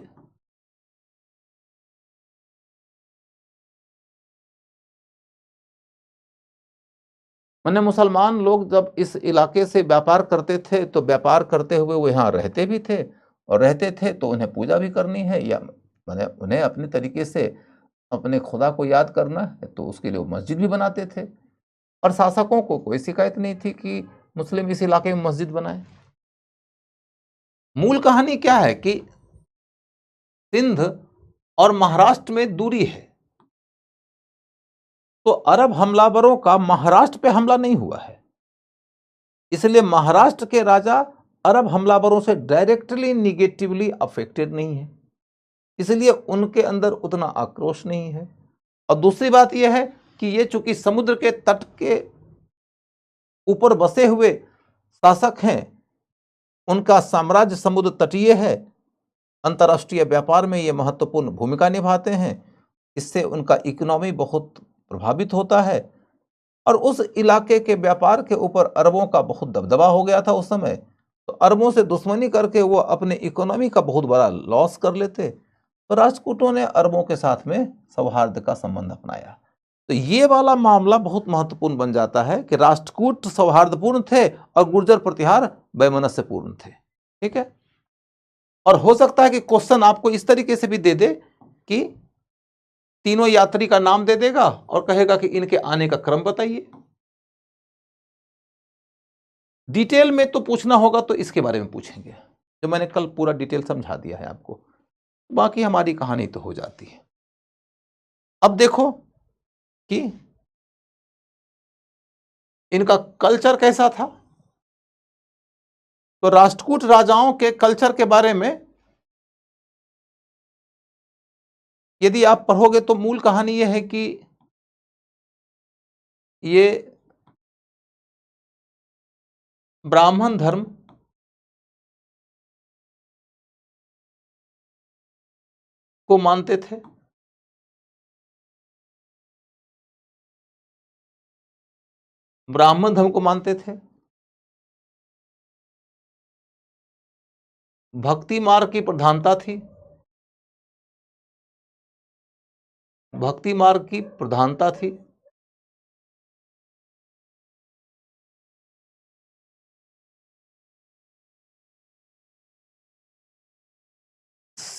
मैंने मुसलमान लोग जब इस इलाके से व्यापार करते थे तो व्यापार करते हुए वो यहाँ रहते भी थे, और रहते थे तो उन्हें पूजा भी करनी है, या मैंने उन्हें अपने तरीके से अपने खुदा को याद करना है, तो उसके लिए वो मस्जिद भी बनाते थे। और शासकों को कोई शिकायत नहीं थी कि मुस्लिम इस इलाके में मस्जिद बनाए। मूल कहानी क्या है कि सिंध और महाराष्ट्र में दूरी है, तो अरब हमलावरों का महाराष्ट्र पे हमला नहीं हुआ है, इसलिए महाराष्ट्र के राजा अरब हमलावरों से डायरेक्टली निगेटिवली अफेक्टेड नहीं है, इसलिए उनके अंदर उतना आक्रोश नहीं है। और दूसरी बात यह है कि ये चूंकि समुद्र के तट के ऊपर बसे हुए शासक हैं, उनका साम्राज्य समुद्र तटीय है, अंतर्राष्ट्रीय व्यापार में ये महत्वपूर्ण भूमिका निभाते हैं, इससे उनका इकोनॉमी बहुत प्रभावित होता है, और उस इलाके के व्यापार के ऊपर अरबों का बहुत दबदबा हो गया था उस समय। तो अरबों से दुश्मनी करके वो अपने इकोनॉमी का बहुत बड़ा लॉस कर लेते, तो राजपूतों ने अरबों के साथ में सौहार्द का संबंध अपनाया। तो ये वाला मामला बहुत महत्वपूर्ण बन जाता है कि राष्ट्रकूट सौहार्दपूर्ण थे और गुर्जर प्रतिहार वैमनस्यपूर्ण थे। ठीक है। और हो सकता है कि क्वेश्चन आपको इस तरीके से भी दे दे कि तीनों यात्री का नाम दे देगा और कहेगा कि इनके आने का क्रम बताइए। डिटेल में तो पूछना होगा तो इसके बारे में पूछेंगे, जो मैंने कल पूरा डिटेल समझा दिया है आपको, बाकी हमारी कहानी तो हो जाती है। अब देखो कि इनका कल्चर कैसा था। तो राष्ट्रकूट राजाओं के कल्चर के बारे में यदि आप पढ़ोगे तो मूल कहानी यह है कि ये ब्राह्मण धर्म को मानते थे। ब्राह्मण धर्म को मानते थे। भक्ति मार्ग की प्रधानता थी। भक्ति मार्ग की प्रधानता थी।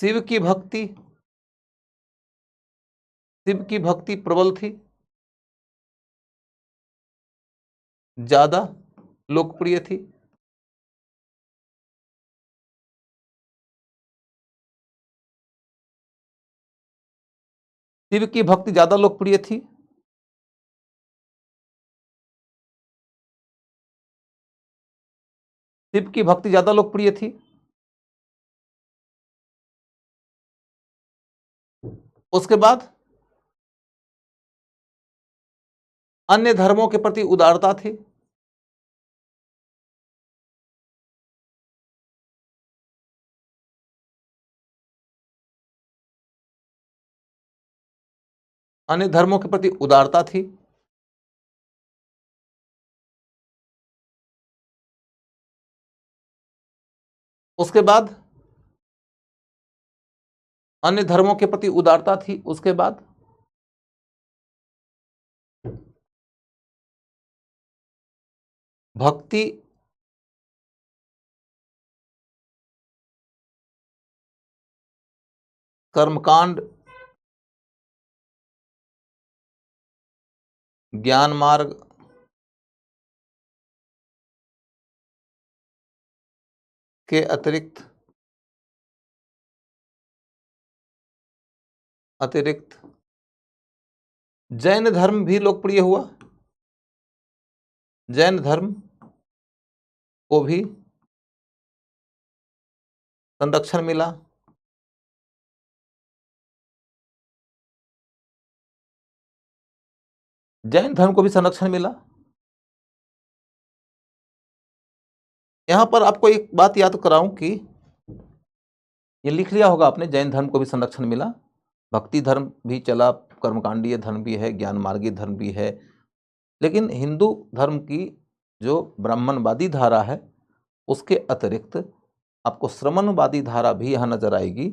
शिव की भक्ति प्रबल थी, ज्यादा लोकप्रिय थी। शिव की भक्ति ज्यादा लोकप्रिय थी। शिव की भक्ति ज्यादा लोकप्रिय थी। उसके बाद अन्य धर्मों के प्रति उदारता थी। अन्य धर्मों के प्रति उदारता थी। उसके बाद अन्य धर्मों के प्रति उदारता थी। उसके बाद भक्ति कर्मकांड ज्ञान मार्ग के अतिरिक्त जैन धर्म भी लोकप्रिय हुआ। जैन धर्म को भी संरक्षण मिला। जैन धर्म को भी संरक्षण मिला। यहां पर आपको एक बात याद कराऊं कि ये लिख लिया होगा आपने, जैन धर्म को भी संरक्षण मिला, भक्ति धर्म भी चला, कर्मकांडीय धर्म भी है, ज्ञान मार्गी धर्म भी है, लेकिन हिंदू धर्म की जो ब्राह्मणवादी धारा है उसके अतिरिक्त आपको श्रमणवादी धारा भी यहां नजर आएगी।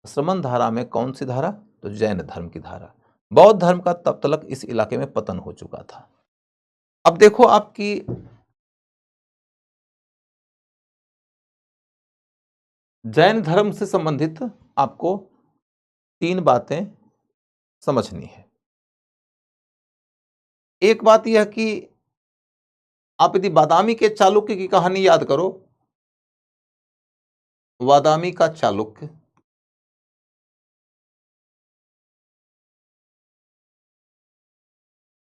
श्रमण धारा में कौन सी धारा? तो जैन धर्म की धारा। बौद्ध धर्म का तब तक इस इलाके में पतन हो चुका था। अब देखो आपकी जैन धर्म से संबंधित आपको 3 बातें समझनी है। एक बात यह कि आप यदि बादामी के चालुक्य की कहानी याद करो, बादामी का चालुक्य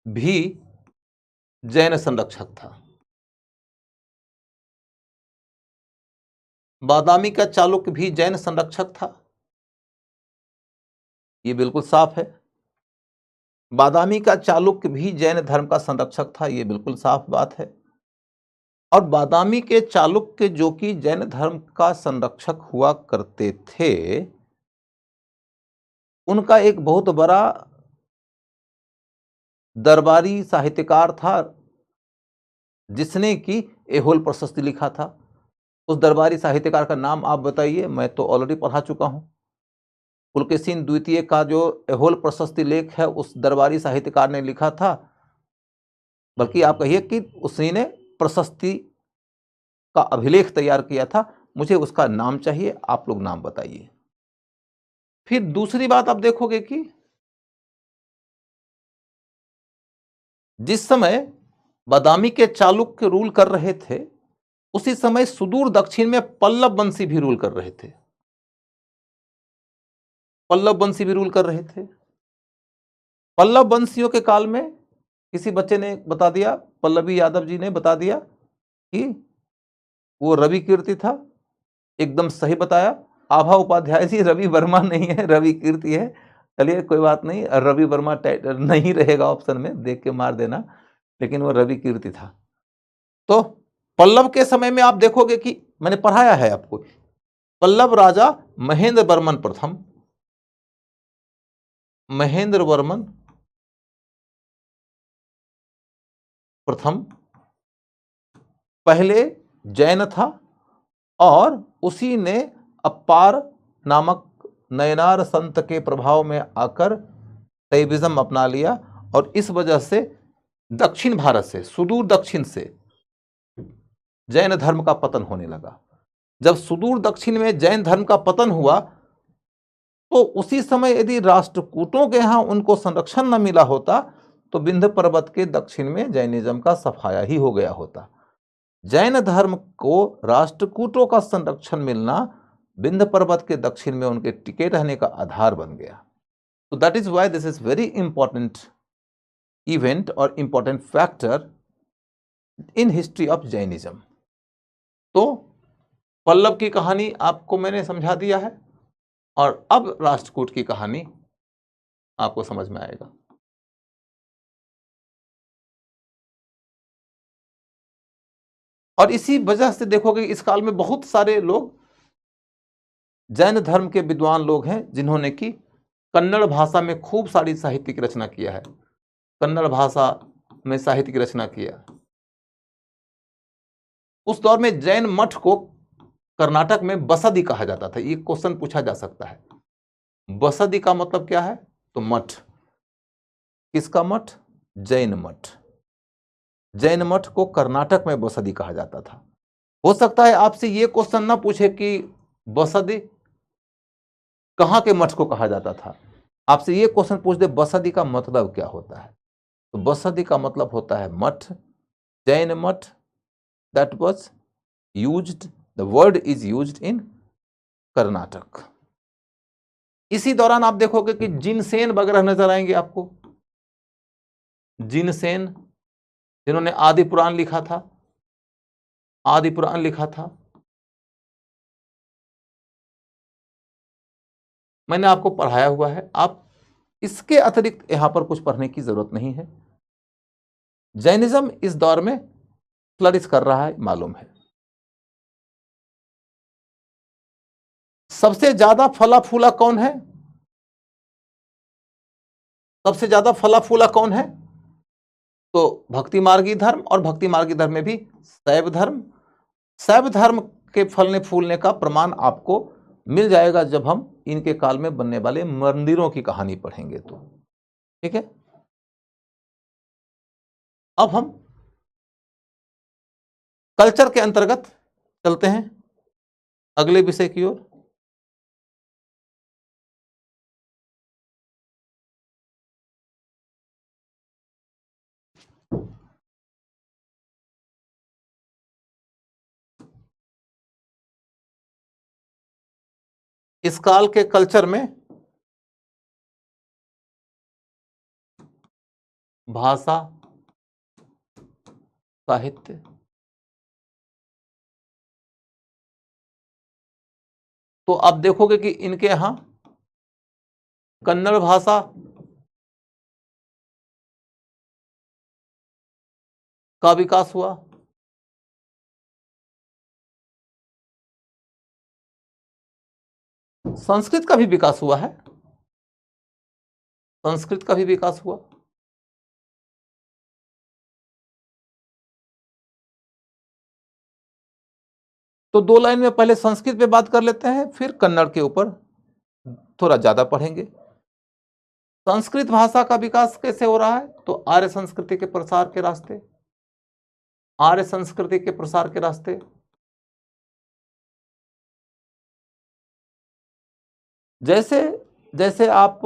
भी जैन संरक्षक था। बादामी का चालुक्य भी जैन संरक्षक था, यह बिल्कुल साफ है। बादामी का चालुक्य भी जैन धर्म का संरक्षक था, यह बिल्कुल साफ बात है। और बादामी के चालुक्य जो कि जैन धर्म का संरक्षक हुआ करते थे, उनका एक बहुत बड़ा दरबारी साहित्यकार था जिसने कि एहोल प्रशस्ति लिखा था। उस दरबारी साहित्यकार का नाम आप बताइए, मैं तो ऑलरेडी पढ़ा चुका हूं। पुलकेशिन द्वितीय का जो एहोल प्रशस्ति लेख है उस दरबारी साहित्यकार ने लिखा था, बल्कि आप कहिए कि उसी ने प्रशस्ति का अभिलेख तैयार किया था। मुझे उसका नाम चाहिए, आप लोग नाम बताइए। फिर दूसरी बात आप देखोगे कि जिस समय बादामी के चालुक्य रूल कर रहे थे, उसी समय सुदूर दक्षिण में पल्लव वंशी भी रूल कर रहे थे। पल्लव वंशी भी रूल कर रहे थे। पल्लव वंशियों के काल में किसी बच्चे ने बता दिया, पल्लवी यादव जी ने बता दिया कि वो रवि कीर्ति था। एकदम सही बताया। आभा उपाध्याय जी रवि वर्मा नहीं है, रवि कीर्ति है। चलिए कोई बात नहीं, रवि वर्मा नहीं रहेगा ऑप्शन में, देख के मार देना, लेकिन वो रवि कीर्ति था। तो पल्लव के समय में आप देखोगे कि मैंने पढ़ाया है आपको, पल्लव राजा महेंद्र वर्मन प्रथम, महेंद्र वर्मन प्रथम पहले जैन था और उसी ने अप्पार नामक नयनार संत के प्रभाव में आकर शैविज्म अपना लिया और इस वजह से दक्षिण भारत से, सुदूर दक्षिण से जैन धर्म का पतन होने लगा। जब सुदूर दक्षिण में जैन धर्म का पतन हुआ तो उसी समय यदि राष्ट्रकूटों के यहाँ उनको संरक्षण न मिला होता तो विंध्य पर्वत के दक्षिण में जैनिज्म का सफाया ही हो गया होता। जैन धर्म को राष्ट्रकूटों का संरक्षण मिलना विंध्य पर्वत के दक्षिण में उनके टिके रहने का आधार बन गया। तो that is why this is very important event और important factor in history of Jainism. तो पल्लव की कहानी आपको मैंने समझा दिया है और अब राष्ट्रकूट की कहानी आपको समझ में आएगा। और इसी वजह से देखोगे इस काल में बहुत सारे लोग जैन धर्म के विद्वान लोग हैं जिन्होंने कि कन्नड़ भाषा में खूब सारी साहित्य की रचना किया है, कन्नड़ भाषा में साहित्य की रचना किया। उस दौर में जैन मठ को कर्नाटक में बसदी कहा जाता था। ये क्वेश्चन पूछा जा सकता है, बसदी का मतलब क्या है? तो मठ। किसका मठ? जैन मठ। जैन मठ को कर्नाटक में बसदी कहा जाता था। हो सकता है आपसे ये क्वेश्चन ना पूछे कि बसदी कहां के मठ को कहा जाता था, आपसे ये क्वेश्चन पूछ दे बसदी का मतलब क्या होता है। तो बसदी का मतलब होता है मठ, जैन मठ। That was used, the word is used in Karnataka. इसी दौरान आप देखोगे कि जिनसेन वगैरह नजर आएंगे आपको। जिनसेन जिन्होंने आदि पुराण लिखा था, आदि पुराण लिखा था। मैंने आपको पढ़ाया हुआ है, आप इसके अतिरिक्त यहां पर कुछ पढ़ने की जरूरत नहीं है। जैनिज्म इस दौर में फ्लरिश कर रहा है, मालूम है। सबसे ज्यादा फला फूला कौन है? सबसे ज्यादा फला फूला कौन है? तो भक्ति मार्गी धर्म, और भक्ति मार्गी धर्म में भी शैव धर्म। शैव धर्म के फलने फूलने का प्रमाण आपको मिल जाएगा जब हम इनके काल में बनने वाले मंदिरों की कहानी पढ़ेंगे तो। ठीक है, अब हम कल्चर के अंतर्गत चलते हैं अगले विषय की ओर। इस काल के कल्चर में भाषा, साहित्य, तो आप देखोगे कि इनके यहां कन्नड़ भाषा का विकास हुआ, संस्कृत का भी विकास हुआ है, संस्कृत का भी विकास हुआ। तो दो लाइन में पहले संस्कृत पे बात कर लेते हैं, फिर कन्नड़ के ऊपर थोड़ा ज्यादा पढ़ेंगे। संस्कृत भाषा का विकास कैसे हो रहा है? तो आर्य संस्कृति के प्रसार के रास्ते, आर्य संस्कृति के प्रसार के रास्ते। जैसे जैसे आप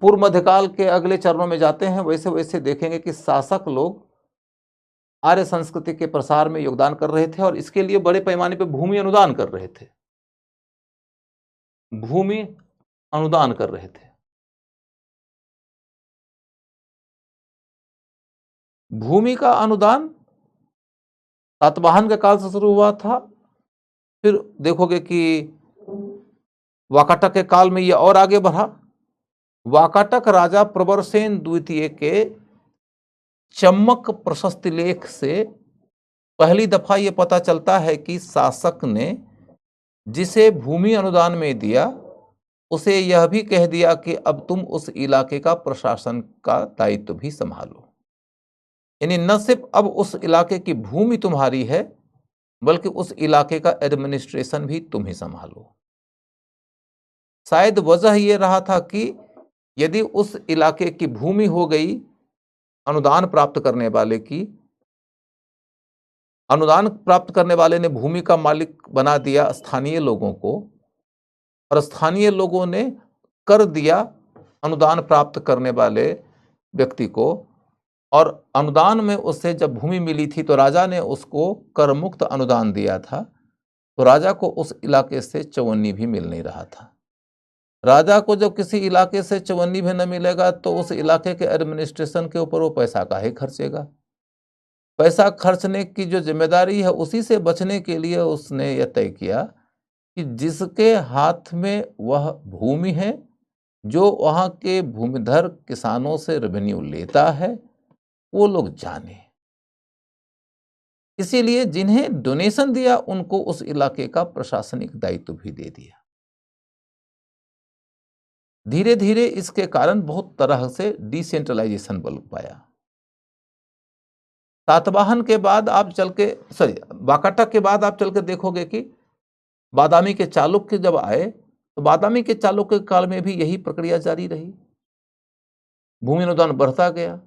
पूर्व मध्यकाल के अगले चरणों में जाते हैं वैसे वैसे देखेंगे कि शासक लोग आर्य संस्कृति के प्रसार में योगदान कर रहे थे और इसके लिए बड़े पैमाने पर भूमि अनुदान कर रहे थे, भूमि अनुदान कर रहे थे। भूमि का अनुदान सातवाहन के काल से शुरू हुआ था, फिर देखोगे कि वाकाटक के काल में यह और आगे बढ़ा। वाकाटक राजा प्रवरसेन द्वितीय के चम्मक प्रशस्ति लेख से पहली दफा यह पता चलता है कि शासक ने जिसे भूमि अनुदान में दिया उसे यह भी कह दिया कि अब तुम उस इलाके का प्रशासन का दायित्व भी संभालो। यानी न सिर्फ अब उस इलाके की भूमि तुम्हारी है बल्कि उस इलाके का एडमिनिस्ट्रेशन भी तुम ही संभालो। शायद वजह यह रहा था कि यदि उस इलाके की भूमि हो गई अनुदान प्राप्त करने वाले की, अनुदान प्राप्त करने वाले ने भूमि का मालिक बना दिया स्थानीय लोगों को, और स्थानीय लोगों ने कर दिया अनुदान प्राप्त करने वाले व्यक्ति को, और अनुदान में उससे जब भूमि मिली थी तो राजा ने उसको कर मुक्त अनुदान दिया था, तो राजा को उस इलाके से चवन्नी भी मिल नहीं रहा था। राजा को जब किसी इलाके से चवन्नी भी न मिलेगा तो उस इलाके के एडमिनिस्ट्रेशन के ऊपर वो पैसा काहे खर्चेगा। पैसा खर्चने की जो जिम्मेदारी है उसी से बचने के लिए उसने यह तय किया कि जिसके हाथ में वह भूमि है, जो वहाँ के भूमिधर किसानों से रेवेन्यू लेता है, वो लोग जाने। इसीलिए जिन्हें डोनेशन दिया उनको उस इलाके का प्रशासनिक दायित्व भी दे दिया। धीरे धीरे इसके कारण बहुत तरह से डिसेंट्रलाइजेशन बल पाया। सातवाहन के बाद आप चल के वाकाटक के बाद आप चल के देखोगे कि बादामी के चालुक्य जब आए तो बादामी के चालुक्य काल में भी यही प्रक्रिया जारी रही। भूमि अनुदान बढ़ता गया,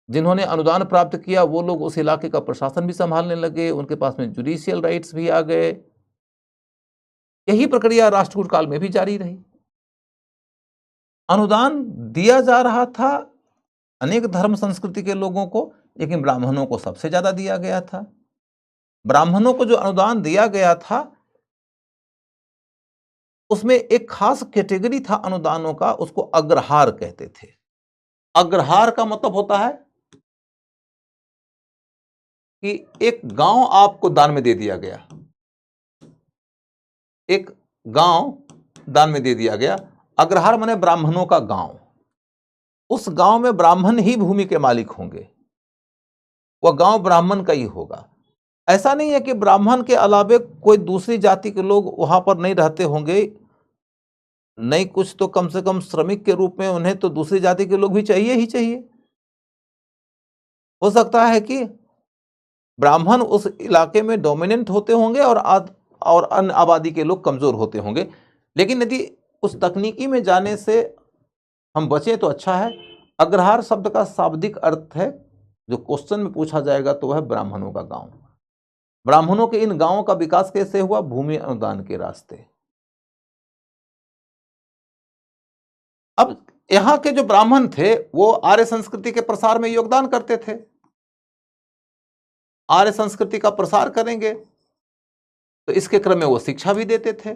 जिन्होंने अनुदान प्राप्त किया वो लोग उस इलाके का प्रशासन भी संभालने लगे, उनके पास में जुडिशियल राइट्स भी आ गए। यही प्रक्रिया राष्ट्रकूट काल में भी जारी रही। अनुदान दिया जा रहा था अनेक धर्म संस्कृति के लोगों को, लेकिन ब्राह्मणों को सबसे ज्यादा दिया गया था। ब्राह्मणों को जो अनुदान दिया गया था उसमें एक खास कैटेगरी था अनुदानों का, उसको अग्रहार कहते थे। अग्रहार का मतलब होता है कि एक गांव आपको दान में दे दिया गया, एक गांव दान में दे दिया गया। अग्रहार माने ब्राह्मणों का गांव। उस गांव में ब्राह्मण ही भूमि के मालिक होंगे, वह गांव ब्राह्मण का ही होगा। ऐसा नहीं है कि ब्राह्मण के अलावे कोई दूसरी जाति के लोग वहां पर नहीं रहते होंगे, नहीं कुछ तो कम से कम श्रमिक के रूप में उन्हें तो दूसरी जाति के लोग भी चाहिए ही चाहिए। हो सकता है कि ब्राह्मण उस इलाके में डोमिनेंट होते होंगे और अन्य आबादी के लोग कमजोर होते होंगे, लेकिन यदि उस तकनीकी में जाने से हम बचें तो अच्छा है। अग्रहार शब्द का शाब्दिक अर्थ है, जो क्वेश्चन में पूछा जाएगा तो वह ब्राह्मणों का गांव। ब्राह्मणों के इन गांवों का विकास कैसे हुआ? भूमि अनुदान के रास्ते। अब यहां के जो ब्राह्मण थे वो आर्य संस्कृति के प्रसार में योगदान करते थे। आर्य संस्कृति का प्रसार करेंगे तो इसके क्रम में वो शिक्षा भी देते थे,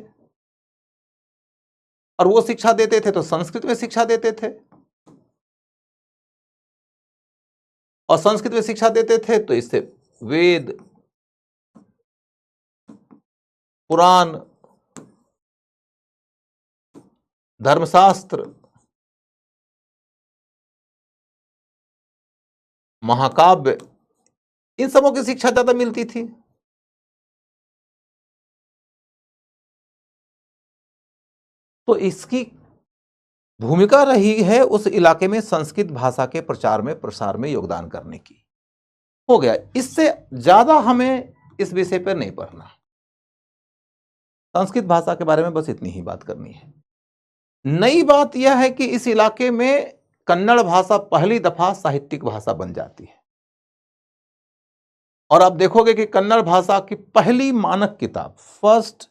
और वो शिक्षा देते थे तो संस्कृत में शिक्षा देते थे, और संस्कृत में शिक्षा देते थे तो इससे वेद, पुराण, धर्मशास्त्र, महाकाव्य, इन सबों की शिक्षा ज्यादा मिलती थी। तो इसकी भूमिका रही है उस इलाके में संस्कृत भाषा के प्रचार में प्रसार में योगदान करने की। हो गया, इससे ज्यादा हमें इस विषय पर नहीं पढ़ना। संस्कृत भाषा के बारे में बस इतनी ही बात करनी है। नई बात यह है कि इस इलाके में कन्नड़ भाषा पहली दफा साहित्यिक भाषा बन जाती है, और आप देखोगे कि कन्नड़ भाषा की पहली मानक किताब, first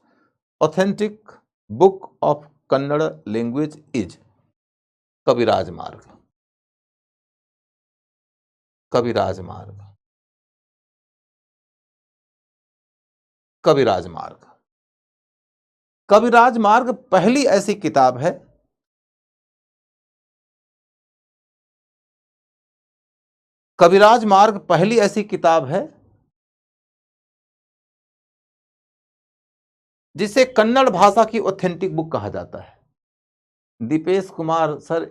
authentic book of Kannada language is Kaviraja Marga. Kaviraja Marga, Kaviraja Marga, Kaviraja मार्ग पहली ऐसी किताब है कविराज मार्ग पहली ऐसी किताब है जिसे कन्नड़ भाषा की ऑथेंटिक बुक कहा जाता है। दीपेश कुमार सर,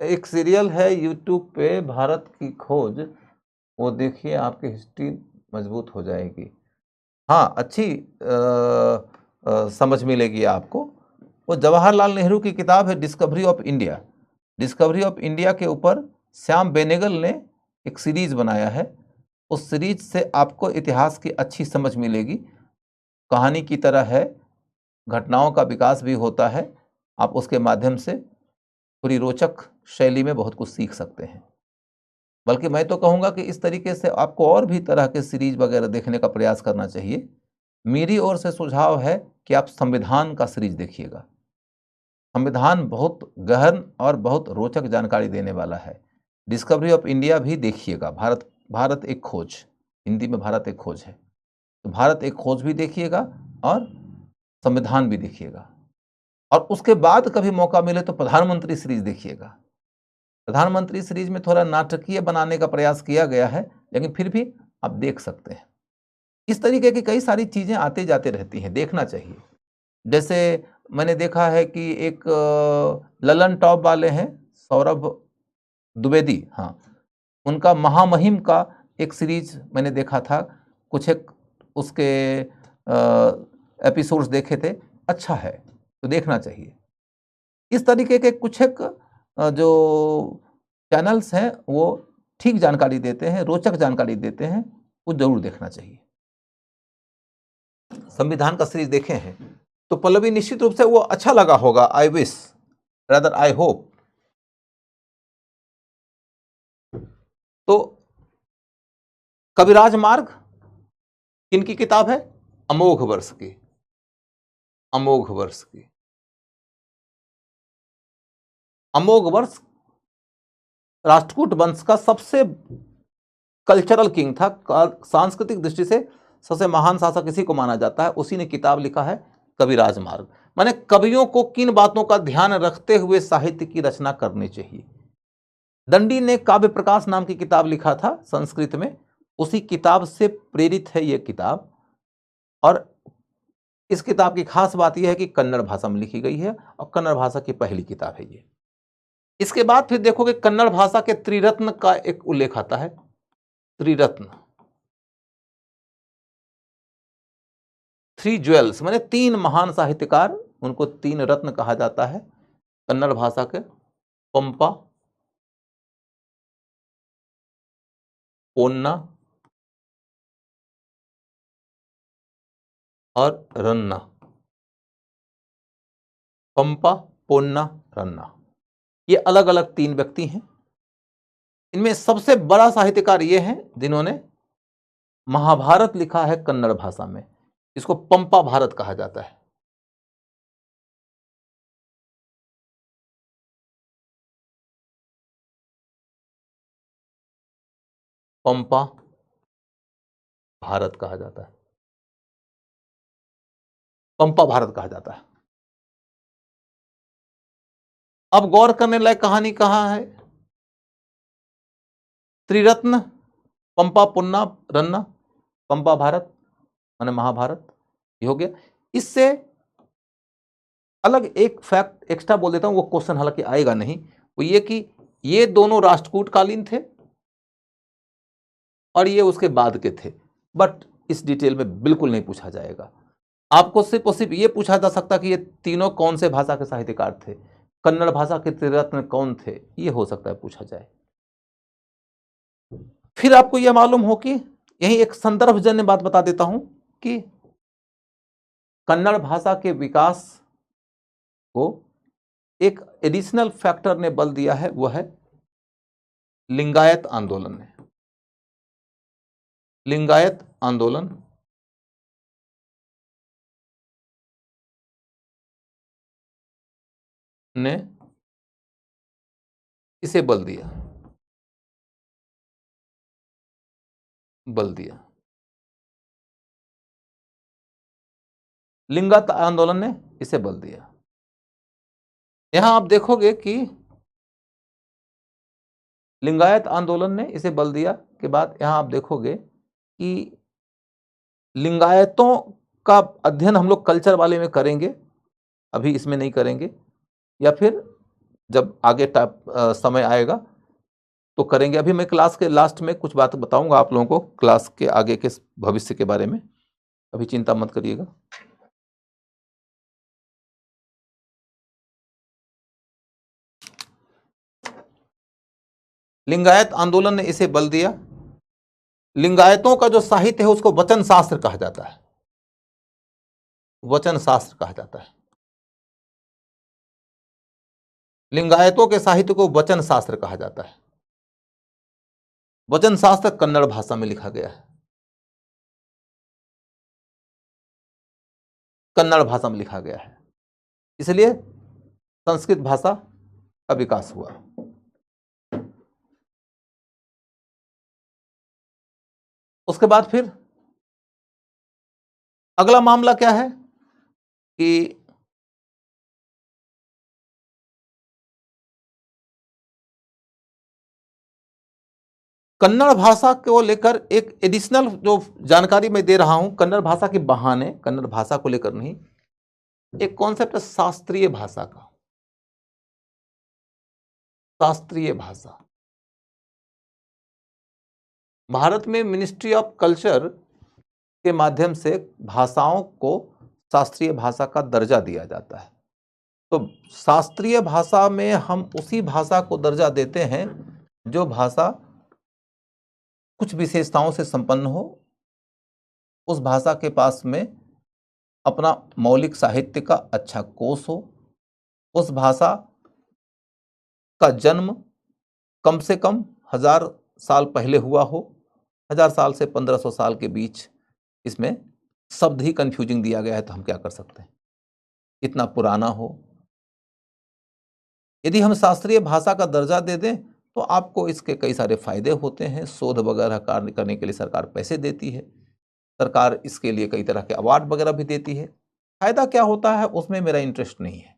एक सीरियल है यूट्यूब पे, भारत की खोज, वो देखिए, आपकी हिस्ट्री मजबूत हो जाएगी। हाँ, अच्छी समझ मिलेगी आपको। वो जवाहरलाल नेहरू की किताब है discovery of India. Discovery of India के ऊपर श्याम बेनेगल ने एक सीरीज बनाया है। उस सीरीज से आपको इतिहास की अच्छी समझ मिलेगी। कहानी की तरह है, घटनाओं का विकास भी होता है। आप उसके माध्यम से पूरी रोचक शैली में बहुत कुछ सीख सकते हैं। बल्कि मैं तो कहूँगा कि इस तरीके से आपको और भी तरह के सीरीज वगैरह देखने का प्रयास करना चाहिए। मेरी ओर से सुझाव है कि आप संविधान का सीरीज देखिएगा। संविधान बहुत गहन और बहुत रोचक जानकारी देने वाला है। डिस्कवरी ऑफ इंडिया भी देखिएगा, भारत एक खोज, हिंदी में भारत एक खोज है, तो भारत एक खोज भी देखिएगा और संविधान भी देखिएगा। और उसके बाद कभी मौका मिले तो प्रधानमंत्री सीरीज देखिएगा। प्रधानमंत्री सीरीज में थोड़ा नाटकीय बनाने का प्रयास किया गया है, लेकिन फिर भी आप देख सकते हैं। इस तरीके की कई सारी चीजें आते जाते रहती हैं, देखना चाहिए। जैसे मैंने देखा है कि एक ललन टॉप वाले हैं, सौरभ द्विवेदी, हाँ, उनका महामहिम का एक सीरीज मैंने देखा था, कुछ एक उसके एपिसोड्स देखे थे, अच्छा है, तो देखना चाहिए। इस तरीके के कुछ एक जो चैनल्स हैं वो ठीक जानकारी देते हैं, रोचक जानकारी देते हैं, वो जरूर देखना चाहिए। संविधान का सीरीज देखे हैं तो पल्लवी निश्चित रूप से वो अच्छा लगा होगा, I wish, rather I hope. तो कविराज मार्ग किनकी किताब है? अमोघ वर्ष की, अमोघ वर्ष की। अमोघ वर्ष राष्ट्रकूट वंश का सबसे कल्चरल किंग था, सांस्कृतिक दृष्टि से सबसे महान शासक इसी को माना जाता है। उसी ने किताब लिखा है कविराज मार्ग। माने कवियों को किन बातों का ध्यान रखते हुए साहित्य की रचना करनी चाहिए। दंडी ने काव्य प्रकाश नाम की किताब लिखा था संस्कृत में, उसी किताब से प्रेरित है यह किताब। और इस किताब की खास बात यह है कि कन्नड़ भाषा में लिखी गई है और कन्नड़ भाषा की पहली किताब है ये। इसके बाद फिर देखोगे कन्नड़ भाषा के त्रिरत्न का एक उल्लेख आता है। त्रिरत्न, थ्री ज्वेल्स, माने तीन महान साहित्यकार, उनको तीन रत्न कहा जाता है कन्नड़ भाषा के, पंपा, पोन्ना और रन्ना। पंपा, पोन्ना, रन्ना, ये अलग अलग तीन व्यक्ति हैं। इनमें सबसे बड़ा साहित्यकार ये हैं जिन्होंने महाभारत लिखा है कन्नड़ भाषा में, इसको पंपा भारत कहा जाता है। पंपा भारत कहा जाता है, पंपा भारत कहा जाता है। अब गौर करने लायक कहानी कहां है? त्रिरत्न, पंपा, पुन्ना, रन्ना, पंपा भारत माने महाभारत, ये हो गया। इससे अलग एक फैक्ट एक्स्ट्रा बोल देता हूं, वो क्वेश्चन हालांकि आएगा नहीं, वो ये कि ये दोनों राष्ट्रकूट कालीन थे और ये उसके बाद के थे, बट इस डिटेल में बिल्कुल नहीं पूछा जाएगा। आपको सिर्फ और सिर्फ ये पूछा जा सकता कि ये तीनों कौन से भाषा के साहित्यकार थे, कन्नड़ भाषा के त्रिरत्न कौन थे, ये हो सकता है पूछा जाए। फिर आपको यह मालूम हो कि यही एक संदर्भजन्य बात बता देता हूं कि कन्नड़ भाषा के विकास को एक एडिशनल फैक्टर ने बल दिया है, वह है लिंगायत आंदोलन ने। लिंगायत आंदोलन ने इसे बल दिया, बल दिया। लिंगायत आंदोलन ने इसे बल दिया। यहां आप देखोगे कि लिंगायत आंदोलन ने इसे बल दिया के बाद यहां आप देखोगे कि लिंगायतों का अध्ययन हम लोग कल्चर वाले में करेंगे, अभी इसमें नहीं करेंगे, या फिर जब आगे समय आएगा तो करेंगे। अभी मैं क्लास के लास्ट में कुछ बात बताऊंगा आप लोगों को क्लास के आगे के भविष्य के बारे में, अभी चिंता मत करिएगा। लिंगायत आंदोलन ने इसे बल दिया। लिंगायतों का जो साहित्य है उसको वचन शास्त्र कहा जाता है, वचन शास्त्र कहा जाता है। लिंगायतों के साहित्य को वचन शास्त्र कहा जाता है। वचन शास्त्र कन्नड़ भाषा में लिखा गया है। कन्नड़ भाषा में लिखा गया है, इसलिए संस्कृत भाषा का विकास हुआ। उसके बाद फिर अगला मामला क्या है कि कन्नड़ भाषा को लेकर एक एडिशनल जो जानकारी मैं दे रहा हूं, कन्नड़ भाषा के बहाने, कन्नड़ भाषा को लेकर नहीं, एक कॉन्सेप्ट है शास्त्रीय भाषा का। शास्त्रीय भाषा, भारत में मिनिस्ट्री ऑफ कल्चर के माध्यम से भाषाओं को शास्त्रीय भाषा का दर्जा दिया जाता है। तो शास्त्रीय भाषा में हम उसी भाषा को दर्जा देते हैं जो भाषा कुछ विशेषताओं से संपन्न हो, उस भाषा के पास में अपना मौलिक साहित्य का अच्छा कोश हो, उस भाषा का जन्म कम से कम 1000 साल पहले हुआ हो, 1000 साल से 1500 साल के बीच। इसमें शब्द ही कंफ्यूजिंग दिया गया है, तो हम क्या कर सकते हैं, इतना पुराना हो। यदि हम शास्त्रीय भाषा का दर्जा दे दें तो आपको इसके कई सारे फायदे होते हैं। शोध वगैरह कार्य करने के लिए सरकार पैसे देती है, सरकार इसके लिए कई तरह के अवार्ड वगैरह भी देती है। फायदा क्या होता है उसमें मेरा इंटरेस्ट नहीं है।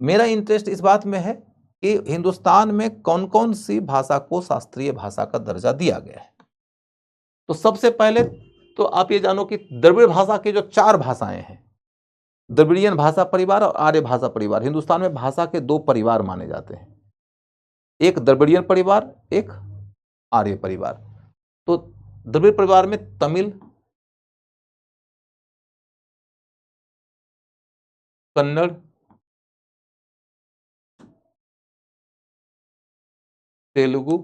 मेरा इंटरेस्ट इस बात में है कि हिंदुस्तान में कौन कौन सी भाषा को शास्त्रीय भाषा का दर्जा दिया गया है। तो सबसे पहले तो आप ये जानो कि द्रविड़ भाषा की जो 4 भाषाएं हैं, द्रविड़ियन भाषा परिवार और आर्य भाषा परिवार, हिंदुस्तान में भाषा के 2 परिवार माने जाते हैं, एक द्रविड़ियन परिवार, एक आर्य परिवार। तो द्रविड़ परिवार में तमिल, कन्नड़, तेलुगु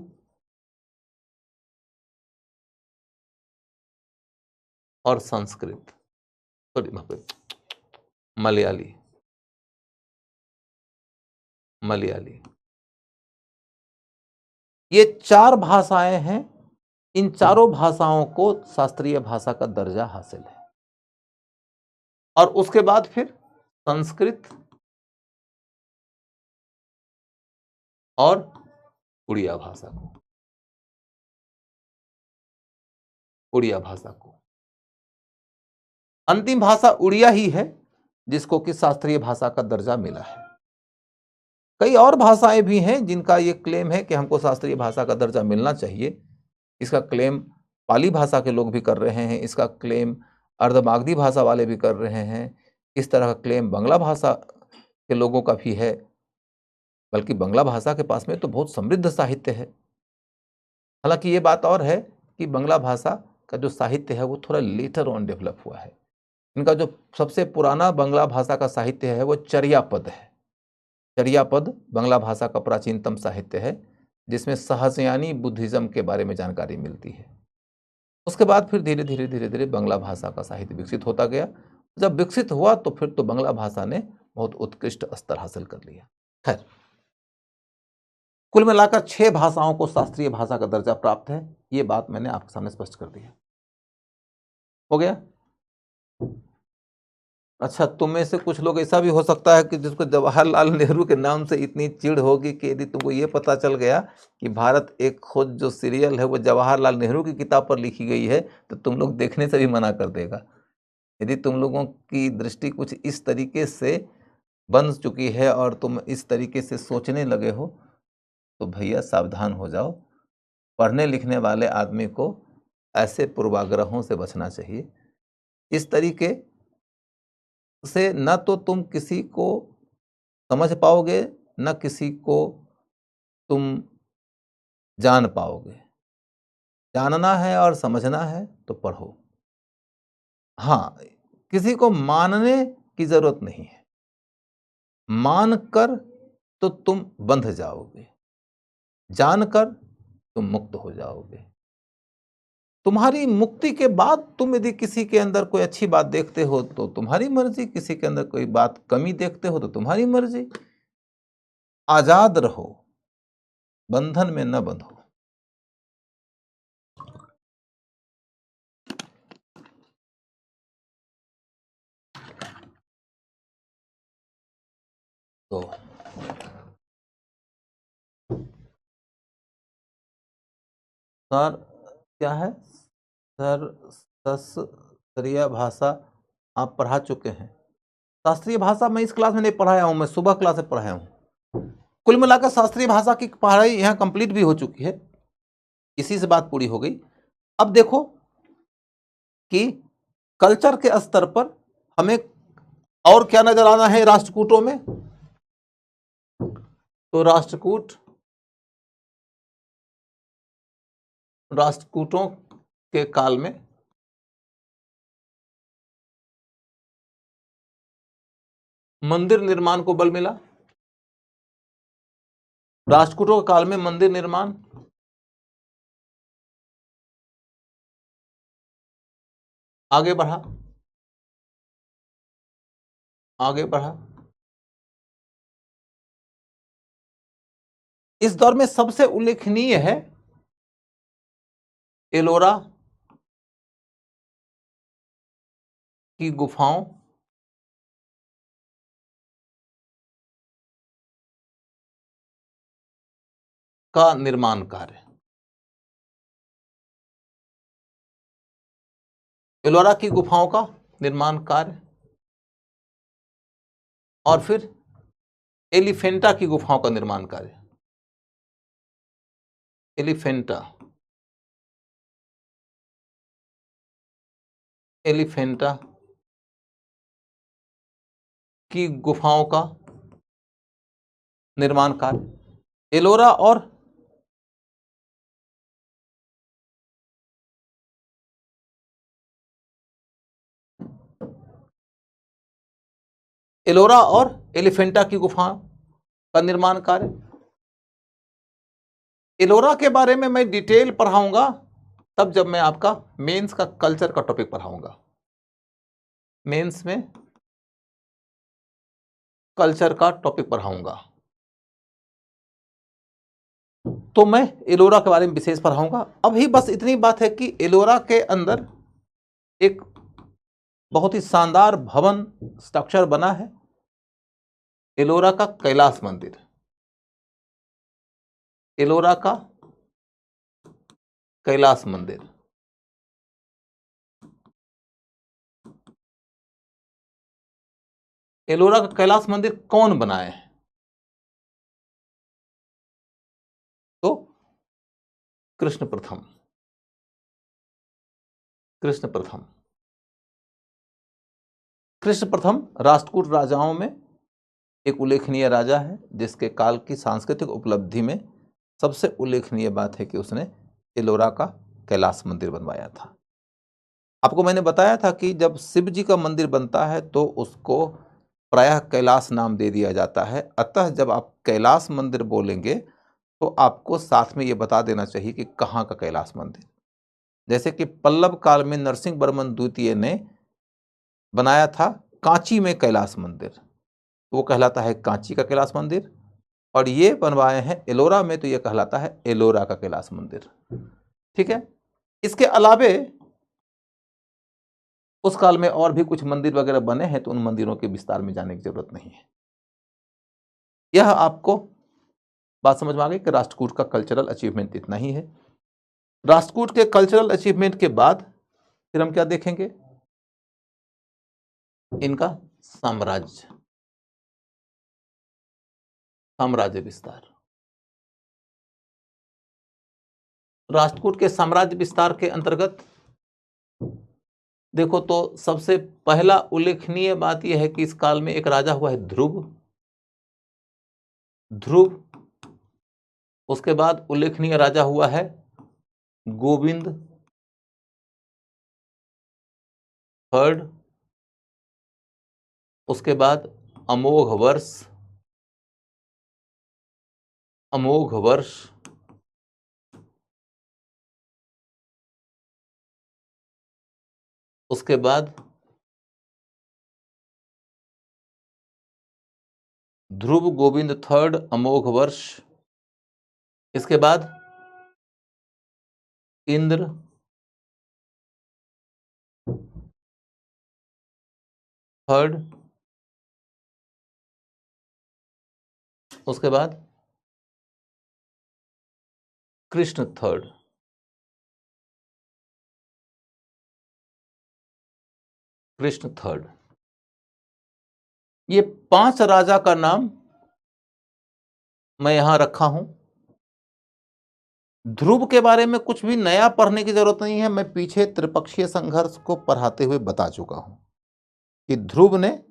और संस्कृत, मलयाली, ये 4 भाषाएं हैं। इन चारों भाषाओं को शास्त्रीय भाषा का दर्जा हासिल है। और उसके बाद फिर संस्कृत और उड़िया भाषा को, अंतिम भाषा उड़िया ही है जिसको कि शास्त्रीय भाषा का दर्जा मिला है। कई और भाषाएं भी हैं जिनका ये क्लेम है कि हमको शास्त्रीय भाषा का दर्जा मिलना चाहिए। इसका क्लेम पाली भाषा के लोग भी कर रहे हैं, इसका क्लेम अर्धमागधी भाषा वाले भी कर रहे हैं, इस तरह का क्लेम बांग्ला भाषा के लोगों का भी है। बल्कि बांग्ला भाषा के पास में तो बहुत समृद्ध साहित्य है। हालांकि ये बात और है कि बांग्ला भाषा का जो साहित्य है वो थोड़ा लेटर ऑन डेवलप हुआ है। इनका जो सबसे पुराना बांग्ला भाषा का साहित्य है वो चर्यापद है। चर्यापद बांग्ला भाषा का प्राचीनतम साहित्य है जिसमें सहस्यानी बुद्धिज्म के बारे में जानकारी मिलती है। उसके बाद फिर धीरे धीरे बांग्ला भाषा का साहित्य विकसित होता गया। जब विकसित हुआ तो फिर तो बांग्ला भाषा ने बहुत उत्कृष्ट स्तर हासिल कर लिया। खैर, कुल मिलाकर 6 भाषाओं को शास्त्रीय भाषा का दर्जा प्राप्त है। ये बात मैंने आपके सामने स्पष्ट कर दी है। हो गया? अच्छा, तुम में से कुछ लोग ऐसा भी हो सकता है कि जिसको जवाहरलाल नेहरू के नाम से इतनी चिढ़ होगी कि यदि तुमको ये पता चल गया कि भारत एक खोज जो सीरियल है वो जवाहरलाल नेहरू की किताब पर लिखी गई है तो तुम लोग देखने से भी मना कर देगा। यदि तुम लोगों की दृष्टि कुछ इस तरीके से बन चुकी है और तुम इस तरीके से सोचने लगे हो तो भैया सावधान हो जाओ। पढ़ने लिखने वाले आदमी को ऐसे पूर्वाग्रहों से बचना चाहिए। इस तरीके से न तो तुम किसी को समझ पाओगे, न किसी को तुम जान पाओगे। जानना है और समझना है तो पढ़ो। हाँ, किसी को मानने की जरूरत नहीं है। मानकर तो तुम बंध जाओगे, जानकर तुम मुक्त हो जाओगे। तुम्हारी मुक्ति के बाद तुम यदि किसी के अंदर कोई अच्छी बात देखते हो तो तुम्हारी मर्जी, किसी के अंदर कोई बात कमी देखते हो तो तुम्हारी मर्जी। आजाद रहो, बंधन में न बंधो। तो सर क्या है सर, शास्त्रीय भाषा आप पढ़ा चुके हैं। शास्त्रीय भाषा मैं इस क्लास में नहीं पढ़ाया हूं, मैं सुबह क्लास में पढ़ाया हूं। कुल मिलाकर शास्त्रीय भाषा की पढ़ाई यहां कंप्लीट भी हो चुकी है, इसी से बात पूरी हो गई। अब देखो कि कल्चर के स्तर पर हमें और क्या नजर आना है राष्ट्रकूटों में। तो राष्ट्रकूटों के काल में मंदिर निर्माण को बल मिला। राष्ट्रकूटों के काल में मंदिर निर्माण, आगे बढ़ा आगे बढ़ा। इस दौर में सबसे उल्लेखनीय है एलोरा की गुफाओं का निर्माण कार्य। एलोरा की गुफाओं का निर्माण कार्य और फिर एलिफेंटा की गुफाओं का निर्माण कार्य। एलिफेंटा की गुफाओं का निर्माण कार्य। एलोरा और एलिफेंटा की गुफाओं का निर्माण कार्य। एलोरा के बारे में मैं डिटेल पढ़ाऊंगा तब जब मैं आपका मेंस का कल्चर का टॉपिक पढ़ाऊंगा। मेंस में कल्चर का टॉपिक पढ़ाऊंगा तो मैं एलोरा के बारे में विशेष पढ़ाऊंगा। अभी बस इतनी बात है कि एलोरा के अंदर एक बहुत ही शानदार भवन स्ट्रक्चर बना है, एलोरा का कैलाश मंदिर। एलोरा का कैलाश मंदिर। एलोरा का कैलाश मंदिर कौन बनाए हैं? तो कृष्ण प्रथम। कृष्ण प्रथम कृष्ण प्रथम राष्ट्रकूट राजाओं में एक उल्लेखनीय राजा है, जिसके काल की सांस्कृतिक उपलब्धि में सबसे उल्लेखनीय बात है कि उसने एलोरा का कैलाश मंदिर बनवाया था। आपको मैंने बताया था कि जब शिव जी का मंदिर बनता है तो उसको प्रायः कैलाश नाम दे दिया जाता है। अतः जब आप कैलाश मंदिर बोलेंगे तो आपको साथ में ये बता देना चाहिए कि कहाँ का कैलाश मंदिर। जैसे कि पल्लव काल में नरसिंह वर्मन द्वितीय ने बनाया था कांची में कैलाश मंदिर, वो कहलाता है कांची का कैलाश मंदिर। और ये बनवाए हैं एलोरा में तो ये कहलाता है एलोरा का कैलाश मंदिर। ठीक है। इसके अलावे उस काल में और भी कुछ मंदिर वगैरह बने हैं, तो उन मंदिरों के विस्तार में जाने की जरूरत नहीं है। यह आपको बात समझ में आ गई कि राष्ट्रकूट का कल्चरल अचीवमेंट इतना ही है। राष्ट्रकूट के कल्चरल अचीवमेंट के बाद फिर हम क्या देखेंगे? इनका साम्राज्य विस्तार। राष्ट्रकूट के साम्राज्य विस्तार के अंतर्गत देखो तो सबसे पहला उल्लेखनीय बात यह है कि इस काल में एक राजा हुआ है ध्रुव। उसके बाद उल्लेखनीय राजा हुआ है गोविंद थर्ड। उसके बाद अमोघ वर्ष। उसके बाद ध्रुव गोविंद थर्ड अमोघ वर्ष। इसके बाद इंद्र थर्ड। उसके बाद कृष्ण थर्ड, कृष्ण थर्ड। ये 5 राजा का नाम मैं यहां रखा हूं। ध्रुव के बारे में कुछ भी नया पढ़ने की जरूरत नहीं है, मैं पीछे त्रिपक्षीय संघर्ष को पढ़ाते हुए बता चुका हूं कि ध्रुव ने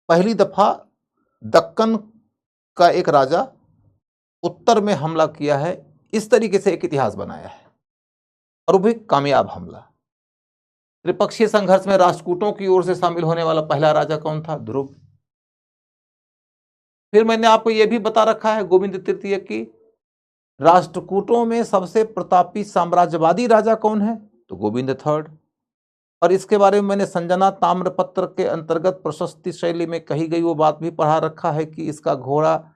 पहली दफा दक्कन का एक राजा उत्तर में हमला किया है, इस तरीके से एक इतिहास बनाया है, और वो भी कामयाब हमला। त्रिपक्षीय संघर्ष में राष्ट्रकूटों की ओर से शामिल होने वाला पहला राजा कौन था? ध्रुव। फिर मैंने आपको यह भी बता रखा है गोविंद तृतीय की राष्ट्रकूटों में सबसे प्रतापी साम्राज्यवादी राजा कौन है? तो गोविंद थर्ड। और इसके बारे में मैंने संजना ताम्रपत्र के अंतर्गत प्रशस्ति शैली में कही गई वो बात भी पढ़ा रखा है कि इसका घोड़ा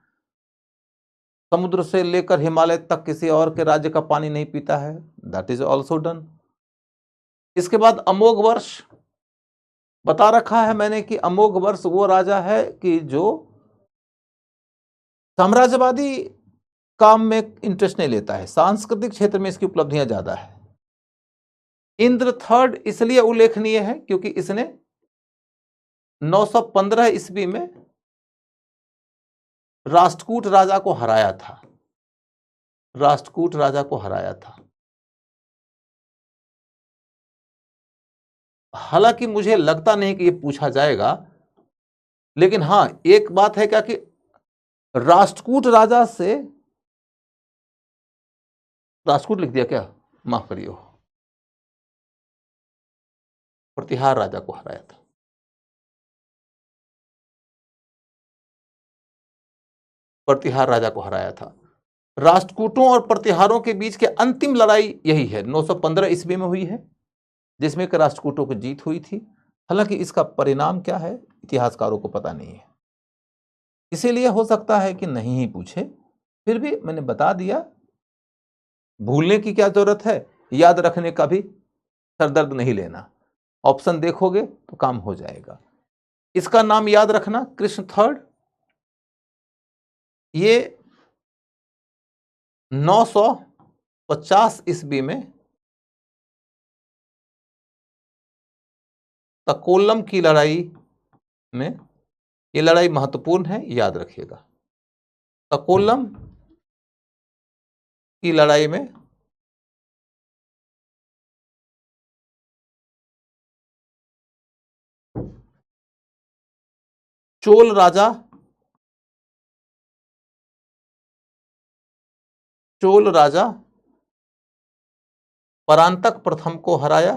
समुद्र से लेकर हिमालय तक किसी और के राज्य का पानी नहीं पीता है। That is also done. इसके बाद अमोघ वर्ष बता रखा है मैंने कि अमोघ वर्ष वो राजा है कि जो साम्राज्यवादी काम में इंटरेस्ट नहीं लेता है, सांस्कृतिक क्षेत्र में इसकी उपलब्धियां ज्यादा है। इंद्र थर्ड इसलिए उल्लेखनीय है क्योंकि इसने 915 ईस्वी में राष्ट्रकूट राजा को हराया था, राष्ट्रकूट राजा को हराया था। हालांकि मुझे लगता नहीं कि यह पूछा जाएगा, लेकिन हां एक बात है क्या कि राष्ट्रकूट राजा से, राष्ट्रकूट लिख दिया क्या, माफ करिए, प्रतिहार राजा को हराया था। प्रतिहार राजा को हराया था। राष्ट्रकूटों और प्रतिहारों के बीच की अंतिम लड़ाई यही है, 915 ईस्वी में हुई है, जिसमें कि राष्ट्रकूटों की जीत हुई थी। हालांकि इसका परिणाम क्या है इतिहासकारों को पता नहीं है, इसीलिए हो सकता है कि नहीं ही पूछे। फिर भी मैंने बता दिया, भूलने की क्या जरूरत है, याद रखने का भी सरदर्द नहीं लेना। ऑप्शन देखोगे तो काम हो जाएगा। इसका नाम याद रखना, कृष्ण थर्ड। ये 950 ईस्वी में तकोलम की लड़ाई में, ये लड़ाई महत्वपूर्ण है, याद रखिएगा। तकोलम की लड़ाई में चोल राजा परांतक प्रथम को हराया।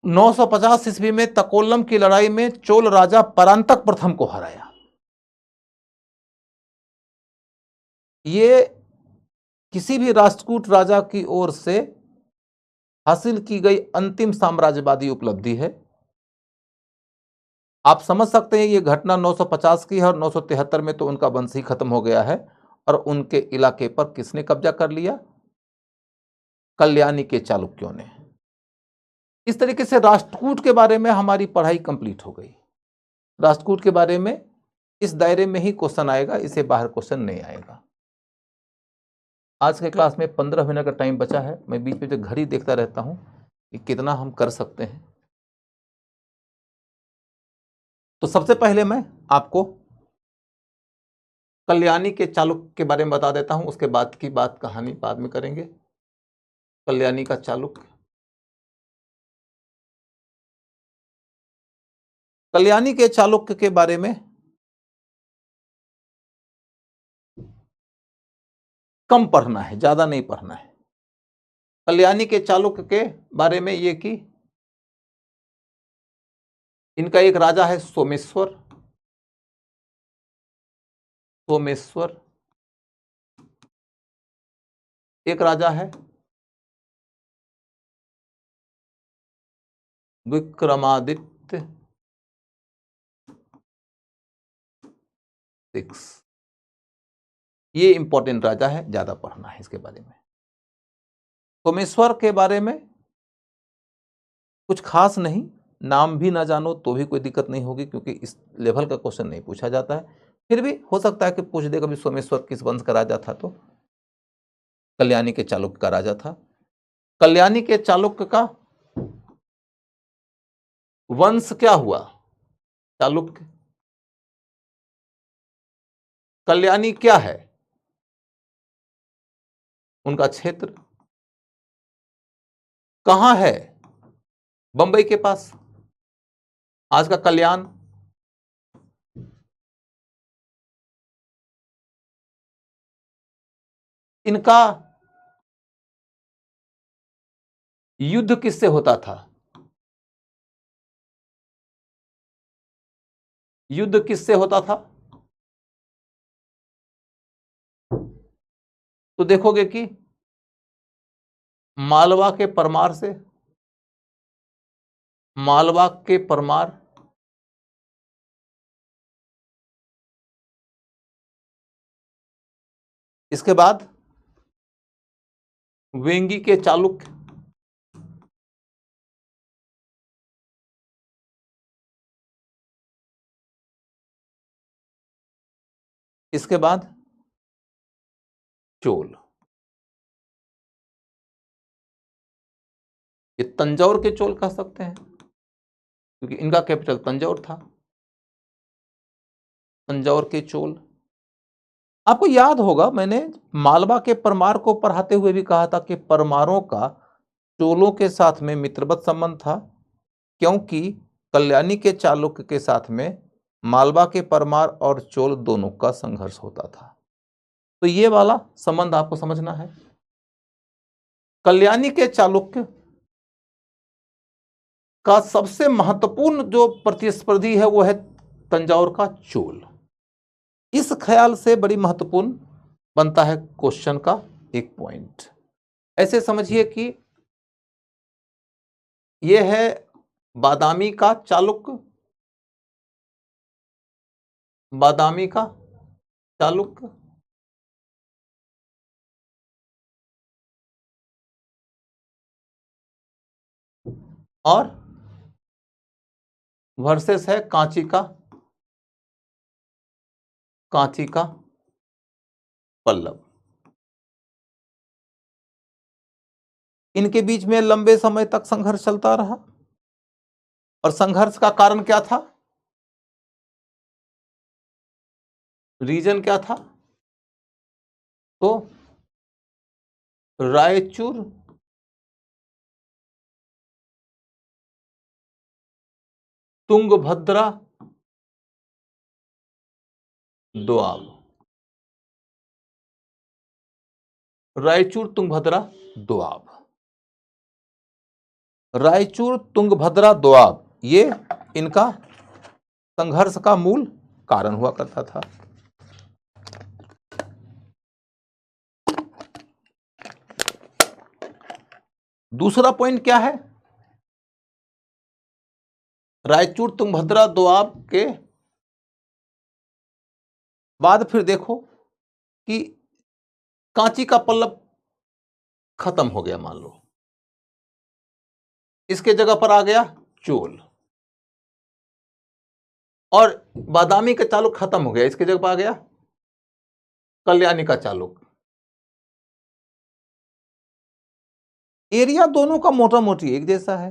नौ सौ पचास ईस्वी में तकोलम की लड़ाई में चोल राजा परांतक प्रथम को हराया। ये किसी भी राष्ट्रकूट राजा की ओर से हासिल की गई अंतिम साम्राज्यवादी उपलब्धि है। आप समझ सकते हैं ये घटना 950 की है, और 973 में तो उनका वंश ही खत्म हो गया है, और उनके इलाके पर किसने कब्जा कर लिया? कल्याणी के चालुक्यों ने। इस तरीके से राष्ट्रकूट के बारे में हमारी पढ़ाई कंप्लीट हो गई। राष्ट्रकूट के बारे में इस दायरे में ही क्वेश्चन आएगा, इसे बाहर क्वेश्चन नहीं आएगा। आज के क्लास में 15 मिनट का टाइम बचा है, मैं बीच में जो घड़ी देखता रहता हूं कि कितना हम कर सकते हैं। तो सबसे पहले मैं आपको कल्याणी के चालुक्य के बारे में बता देता हूं, उसके बाद की बात कहानी बाद में करेंगे। कल्याणी का चालुक्य, कल्याणी के चालुक्य के बारे में कम पढ़ना है, ज्यादा नहीं पढ़ना है। कल्याणी के चालुक्य के बारे में ये कि इनका एक राजा है सोमेश्वर, सोमेश्वर। एक राजा है विक्रमादित्य 6। ये इंपॉर्टेंट राजा है, ज्यादा पढ़ना है इसके बारे में। सोमेश्वर के बारे में कुछ खास नहीं, नाम भी ना जानो तो भी कोई दिक्कत नहीं होगी, क्योंकि इस लेवल का क्वेश्चन नहीं पूछा जाता है। फिर भी हो सकता है कि पूछ दे कभी सोमेश्वर किस वंश का राजा था, तो कल्याणी के चालुक्य का राजा था। कल्याणी के चालुक्य का वंश क्या हुआ? चालुक्य। कल्याणी क्या है? उनका क्षेत्र। कहां है? बंबई के पास, आज का कल्याण। इनका युद्ध किससे होता था? युद्ध किससे होता था? तो देखोगे कि मालवा के परमार से। मालवा के परमार, इसके बाद वेंगी के चालुक्य, इसके बाद चोल। ये तंजौर के चोल कह सकते हैं, क्योंकि इनका कैपिटल तंजौर था। तंजौर के चोल। आपको याद होगा मैंने मालवा के परमार को पढ़ाते हुए भी कहा था कि परमारों का चोलों के साथ में मित्रवत संबंध था, क्योंकि कल्याणी के चालुक्य के साथ में मालवा के परमार और चोल दोनों का संघर्ष होता था। तो ये वाला संबंध आपको समझना है। कल्याणी के चालुक्य का सबसे महत्वपूर्ण जो प्रतिस्पर्धी है वो है तंजौर का चोल। इस ख्याल से बड़ी महत्वपूर्ण बनता है क्वेश्चन का एक पॉइंट। ऐसे समझिए कि यह है बादामी का चालुक्य। बादामी का चालुक्य और वर्सेस है कांची का पल्लव। इनके बीच में लंबे समय तक संघर्ष चलता रहा, और संघर्ष का कारण क्या था? रीजन क्या था? तो रायचूर तुंगभद्रा दोआब। रायचूर तुंगभद्रा दोआब। रायचूर तुंगभद्रा दोआब, ये इनका संघर्ष का मूल कारण हुआ करता था। दूसरा पॉइंट क्या है? रायचूर तुंगभद्रा दोआब के बाद फिर देखो कि कांची का पल्लव खत्म हो गया, मान लो इसके जगह पर आ गया चोल, और बादामी का चालुक खत्म हो गया, इसके जगह पर आ गया कल्याणी का चालुक। एरिया दोनों का मोटा मोटी एक जैसा है।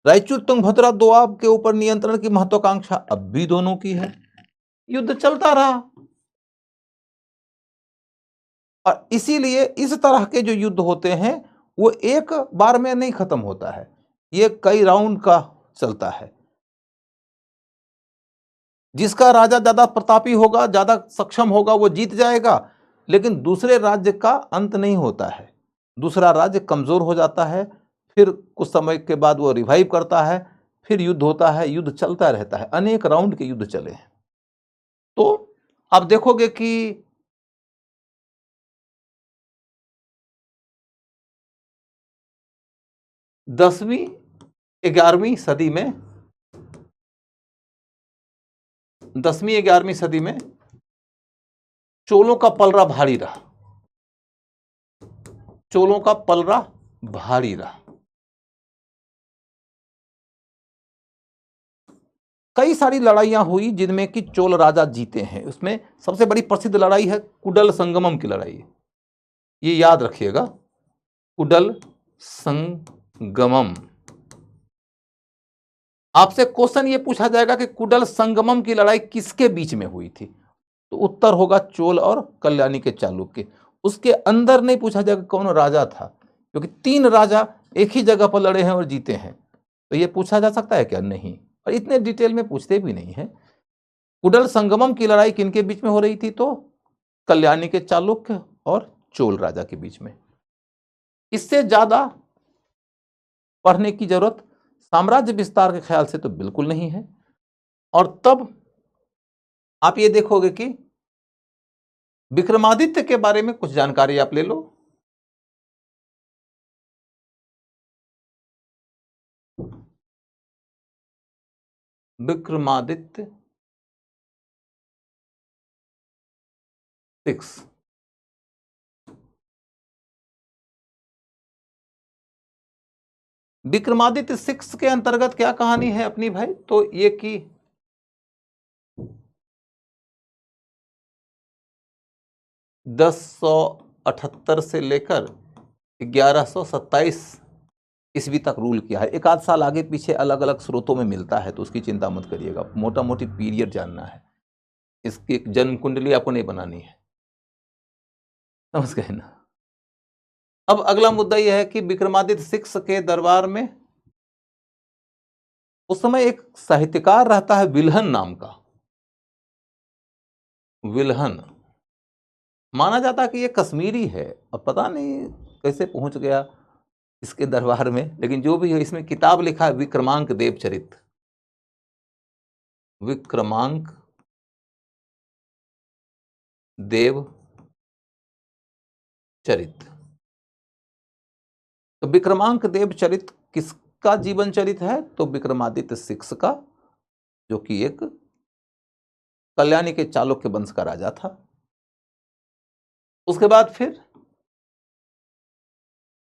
रायचूर तुंगभद्रा दोआब के ऊपर नियंत्रण की महत्वाकांक्षा अब भी दोनों की है। युद्ध चलता रहा, और इसीलिए इस तरह के जो युद्ध होते हैं वो एक बार में नहीं खत्म होता है, ये कई राउंड का चलता है। जिसका राजा ज्यादा प्रतापी होगा, ज्यादा सक्षम होगा, वो जीत जाएगा, लेकिन दूसरे राज्य का अंत नहीं होता है। दूसरा राज्य कमजोर हो जाता है, फिर कुछ समय के बाद वो रिवाइव करता है, फिर युद्ध होता है, युद्ध चलता रहता है। अनेक राउंड के युद्ध चले हैं। तो आप देखोगे कि 10वीं 11वीं सदी में 10वीं 11वीं सदी में चोलों का पलड़ा भारी रहा, चोलों का पलड़ा भारी रहा। कई सारी लड़ाइयां हुई जिनमें कि चोल राजा जीते हैं। उसमें सबसे बड़ी प्रसिद्ध लड़ाई है कुडल संगमम की लड़ाई, ये याद रखिएगा, कुडल संगमम। आपसे क्वेश्चन ये पूछा जाएगा कि कुडल संगमम की लड़ाई किसके बीच में हुई थी, तो उत्तर होगा चोल और कल्याणी के चालुक्य। उसके अंदर नहीं पूछा जाएगा कौन राजा था, क्योंकि 3 राजा एक ही जगह पर लड़े हैं और जीते हैं, तो ये पूछा जा सकता है क्या? नहीं, और इतने डिटेल में पूछते भी नहीं है। कुडल संगमम की लड़ाई किनके बीच में हो रही थी? तो कल्याणी के चालुक्य और चोल राजा के बीच में। इससे ज्यादा पढ़ने की जरूरत साम्राज्य विस्तार के ख्याल से तो बिल्कुल नहीं है। और तब आप ये देखोगे कि विक्रमादित्य के बारे में कुछ जानकारी आप ले लो। विक्रमादित्य 6, विक्रमादित्य 6 के अंतर्गत क्या कहानी है अपनी भाई? तो ये कि 1078 से लेकर 1127 ईस्वी तक रूल किया है। एक आध साल आगे पीछे अलग अलग स्रोतों में मिलता है, तो उसकी चिंता मत करिएगा, मोटा मोटी पीरियड जानना है, इसकी जन्म कुंडली आपको नहीं बनानी है, समझ गए ना। अब अगला मुद्दा यह है कि विक्रमादित्य 6 के दरबार में उस समय एक साहित्यकार रहता है विल्हन नाम का। विल्हन माना जाता है कि ये कश्मीरी है, अब पता नहीं कैसे पहुंच गया इसके दरबार में, लेकिन जो भी है, इसमें किताब लिखा है विक्रमांक देव चरित, विक्रमांक देव चरित। तो विक्रमांक देव चरित किसका जीवन चरित है? तो विक्रमादित्य 6 का, जो कि एक कल्याणी के चालुक्य वंश का राजा था। उसके बाद फिर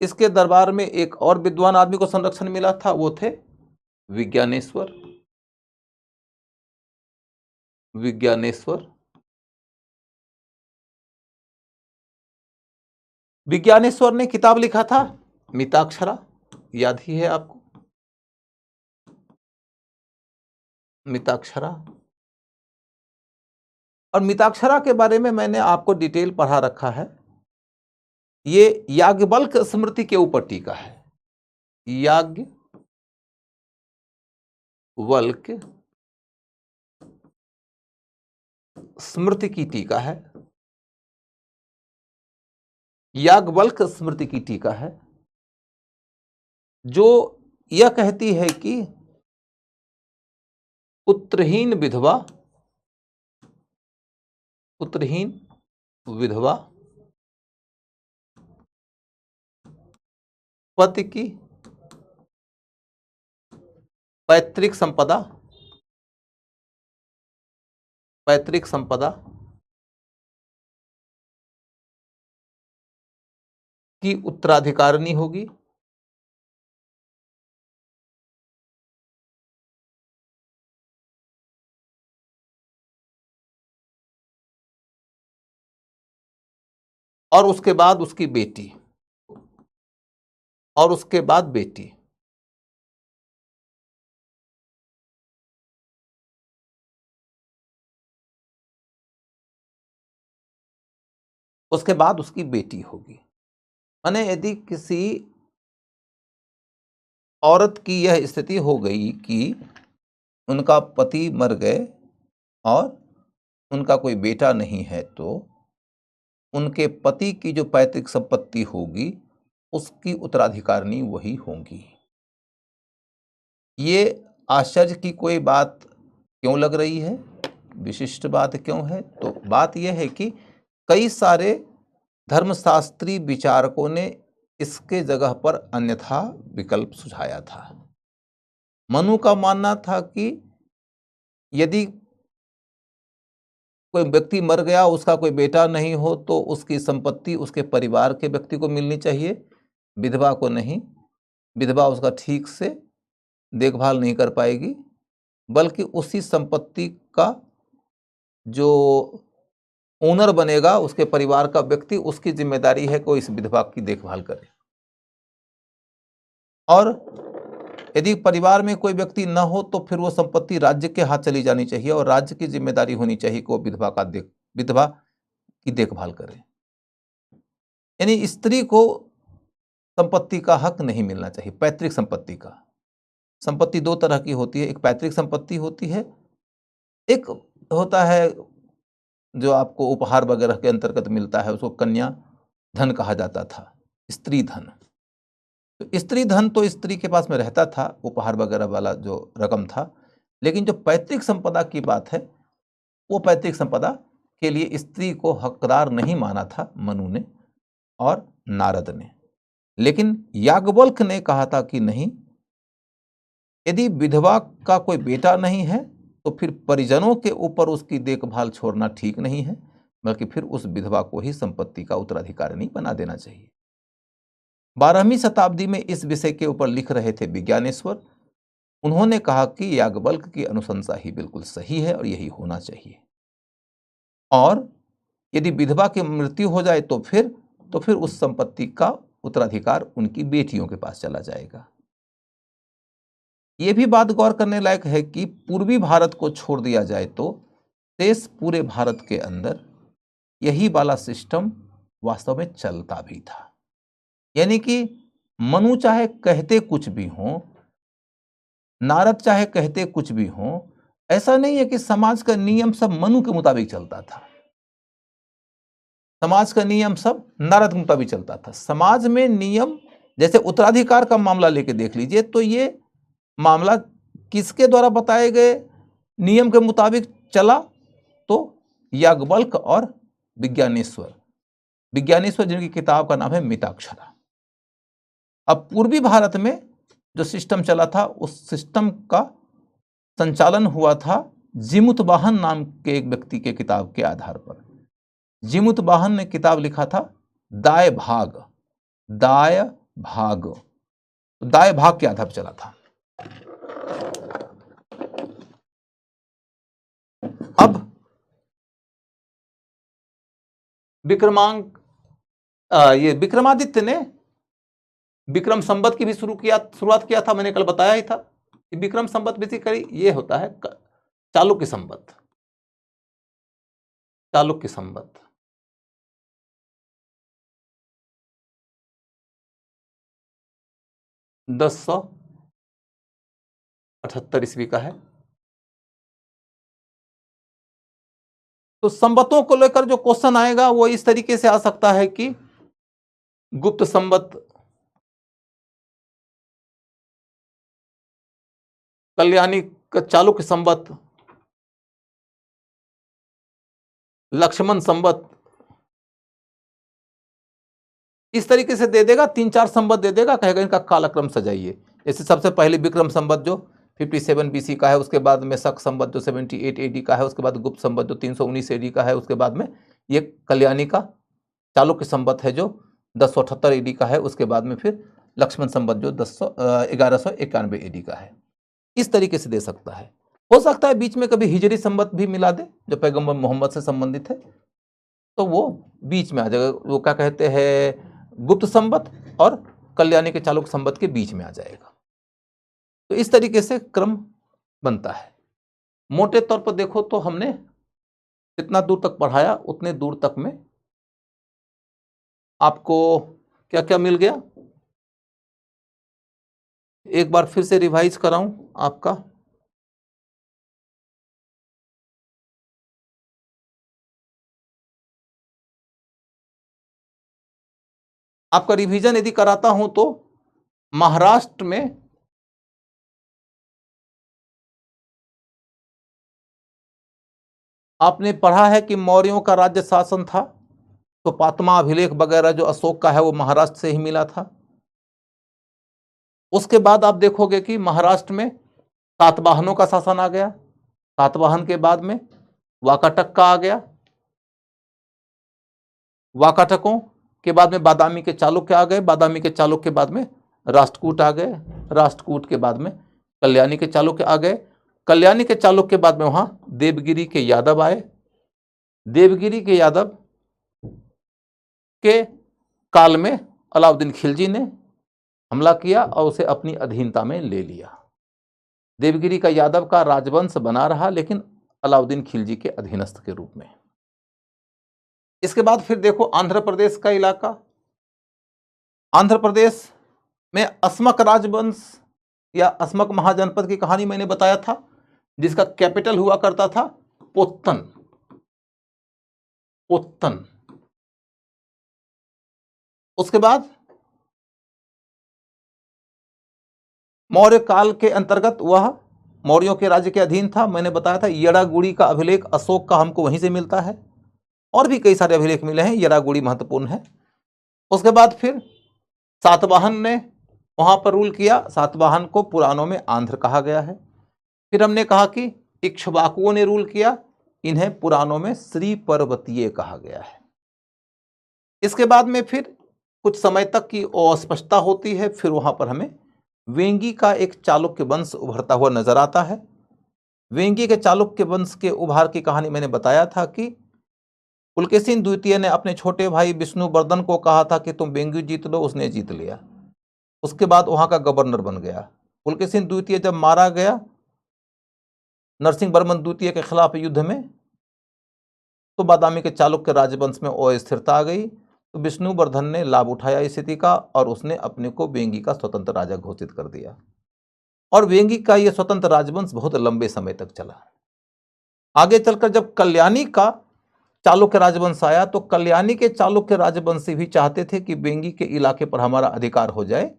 इसके दरबार में एक और विद्वान आदमी को संरक्षण मिला था, वो थे विज्ञानेश्वर। विज्ञानेश्वर विज्ञानेश्वर ने किताब लिखा था मिताक्षरा, याद ही है आपको, मिताक्षरा। और मिताक्षरा के बारे में मैंने आपको डिटेल पढ़ा रखा है। ये याज्ञवल्क्य स्मृति के ऊपर टीका है, याज्ञवल्क्य स्मृति की टीका है, याज्ञवल्क्य स्मृति की टीका है, जो यह कहती है कि पुत्रहीन विधवा पति की पैतृक संपदा की उत्तराधिकारिणी होगी। और उसके बाद उसकी बेटी, और उसके बाद बेटी। उसके बाद उसकी बेटी होगी। माने यदि किसी औरत की यह स्थिति हो गई कि उनका पति मर गए और उनका कोई बेटा नहीं है, तो उनके पति की जो पैतृक संपत्ति होगी उसकी उत्तराधिकारिणी वही होंगी। ये आश्चर्य की कोई बात क्यों लग रही है, विशिष्ट बात क्यों है? तो बात यह है कि कई सारे धर्मशास्त्री विचारकों ने इसके जगह पर अन्यथा विकल्प सुझाया था। मनु का मानना था कि यदि कोई व्यक्ति मर गया, उसका कोई बेटा नहीं हो तो उसकी संपत्ति उसके परिवार के व्यक्ति को मिलनी चाहिए, विधवा को नहीं। विधवा उसका ठीक से देखभाल नहीं कर पाएगी, बल्कि उसी संपत्ति का जो ओनर बनेगा, उसके परिवार का व्यक्ति, उसकी जिम्मेदारी है कि वो इस विधवा की देखभाल करे। और यदि परिवार में कोई व्यक्ति न हो तो फिर वो संपत्ति राज्य के हाथ चली जानी चाहिए और राज्य की जिम्मेदारी होनी चाहिए कि वो विधवा की देखभाल करे। यानी स्त्री को संपत्ति का हक नहीं मिलना चाहिए, पैतृक संपत्ति का। संपत्ति दो तरह की होती है, एक पैतृक संपत्ति होती है, एक होता है जो आपको उपहार वगैरह के अंतर्गत मिलता है, उसको कन्या धन कहा जाता था, स्त्री धन। तो स्त्री धन तो स्त्री के पास में रहता था, उपहार वगैरह वाला जो रकम था, लेकिन जो पैतृक संपदा की बात है, वो पैतृक संपदा के लिए स्त्री को हकदार नहीं माना था मनु ने और नारद ने। लेकिन याज्ञवल्क्य ने कहा था कि नहीं, यदि विधवा का कोई बेटा नहीं है तो फिर परिजनों के ऊपर उसकी देखभाल छोड़ना ठीक नहीं है, बल्कि फिर उस विधवा को ही संपत्ति का उत्तराधिकारी बना देना चाहिए। 12वीं शताब्दी में इस विषय के ऊपर लिख रहे थे विज्ञानेश्वर। उन्होंने कहा कि याज्ञवल्क्य की अनुशंसा ही बिल्कुल सही है और यही होना चाहिए। और यदि विधवा की मृत्यु हो जाए तो फिर उस संपत्ति का उत्तराधिकार उनकी बेटियों के पास चला जाएगा। यह भी बात गौर करने लायक है कि पूर्वी भारत को छोड़ दिया जाए तो शेष पूरे भारत के अंदर यही वाला सिस्टम वास्तव में चलता भी था। यानी कि मनु चाहे कहते कुछ भी हों, नारद चाहे कहते कुछ भी हों, ऐसा नहीं है कि समाज का नियम सब मनु के मुताबिक चलता था। समाज का नियम सब नारद के मुताबिक चलता था। समाज में नियम, जैसे उत्तराधिकार का मामला लेके देख लीजिए, तो ये मामला किसके द्वारा बताए गए नियम के मुताबिक चला? तो याज्ञवल्क्य और विज्ञानेश्वर जिनकी किताब का नाम है मिताक्षरा। अब पूर्वी भारत में जो सिस्टम चला था, उस सिस्टम का संचालन हुआ था जीमूतवाहन नाम के एक व्यक्ति के किताब के आधार पर। जीमूतवाहन ने किताब लिखा था दाय भाग के आधार पर चला था। अब विक्रमादित्य ने विक्रम संवत की भी शुरुआत किया था। मैंने कल बताया ही था कि विक्रम संवत बेसिकली ये होता है चालुक्य संवत। 1078 ईस्वी का है। तो संवतों को लेकर जो क्वेश्चन आएगा वो इस तरीके से आ सकता है कि गुप्त संवत, कल्याणी का चालुक्य संवत, लक्ष्मण संवत, इस तरीके से दे देगा। 3-4 संवत दे देगा, कहेगा इनका कालक्रम सजाइए। जैसे सबसे पहले विक्रम संवत जो 57 BC का है, उसके बाद में शक संवत जो 78 AD का है, उसके बाद गुप्त संवत जो 319 AD का है, उसके बाद में ये कल्याणी का चालुक्य संवत है जो 1078 AD का है, उसके बाद में फिर लक्ष्मण संवत जो 1191 AD का है। इस तरीके से दे सकता है। हो सकता है बीच में कभी हिजरी संवत भी मिला दे जो पैगंबर मोहम्मद से संबंधित है, तो वो बीच में आ जाएगा। वो क्या कहते हैं, गुप्त संवत और कल्याणी के चालुक्य संवत के बीच में आ जाएगा। तो इस तरीके से क्रम बनता है। मोटे तौर पर देखो तो हमने जितना दूर तक पढ़ाया उतने दूर तक में आपको क्या क्या मिल गया, एक बार फिर से रिवाइज कराऊं आपका। आपका रिवीजन यदि कराता हूं तो महाराष्ट्र में आपने पढ़ा है कि मौर्यों का राज्य शासन था, तो पातमा अभिलेख वगैरह जो अशोक का है वो महाराष्ट्र से ही मिला था। उसके बाद आप देखोगे कि महाराष्ट्र में सातवाहनों का शासन आ गया। सातवाहन के बाद में वाकाटक आ गया, वाकाटकों के बाद में बादामी के चालुक्य आ गए, बादामी के चालुक्य के बाद में राष्ट्रकूट आ गए, राष्ट्रकूट के बाद में कल्याणी के चालुक्य आ गए, कल्याणी के चालुक्य के बाद में वहां देवगिरी के यादव आए, देवगिरी के यादव के काल में अलाउद्दीन खिलजी ने हमला किया और उसे अपनी अधीनता में ले लिया। देवगिरी का यादव का राजवंश बना रहा, लेकिन अलाउद्दीन खिलजी के अधीनस्थ के रूप में। इसके बाद फिर देखो आंध्र प्रदेश का इलाका, आंध्र प्रदेश में अस्मक राजवंश या अस्मक महाजनपद की कहानी मैंने बताया था, जिसका कैपिटल हुआ करता था पोत्तन, पोत्तन। उसके बाद मौर्य काल के अंतर्गत वह मौर्यों के राज्य के अधीन था। मैंने बताया था येड़ागुड़ी का अभिलेख अशोक का हमको वहीं से मिलता है, और भी कई सारे अभिलेख मिले हैं, येड़ागुड़ी महत्वपूर्ण है। उसके बाद फिर सातवाहन ने वहां पर रूल किया, सातवाहन को पुराणों में आंध्र कहा गया है। फिर हमने कहा कि इक्ष्वाकुओं ने रूल किया, इन्हें पुराणों में श्री पर्वतीय कहा गया है। इसके बाद में फिर कुछ समय तक की अस्पष्टता होती है, फिर वहां पर हमें वेंगी का एक चालुक्य वंश उभरता हुआ नजर आता है। वेंगी के चालुक्य वंश के उभार की कहानी मैंने बताया था कि पुलकेशिन द्वितीय ने अपने छोटे भाई विष्णुवर्धन को कहा था कि तुम वेंगी जीत लो, उसने जीत लिया। उसके बाद वहां का गवर्नर बन गया। पुलकेशिन द्वितीय जब मारा गया नरसिंह वर्मन द्वितीय के खिलाफ युद्ध में, तो बादामी के चालुक्य राजवंश में अस्थिरता आ गई। तो विष्णुवर्धन ने लाभ उठाया इस स्थिति का और उसने अपने को वेंगी का स्वतंत्र राजा घोषित कर दिया, और वेंगी का यह स्वतंत्र राजवंश बहुत लंबे समय तक चला। आगे चलकर जब कल्याणी का चालुक्य राजवंश आया, तो कल्याणी के चालुक्य राजवंशी भी चाहते थे कि वेंगी के इलाके पर हमारा अधिकार हो जाए।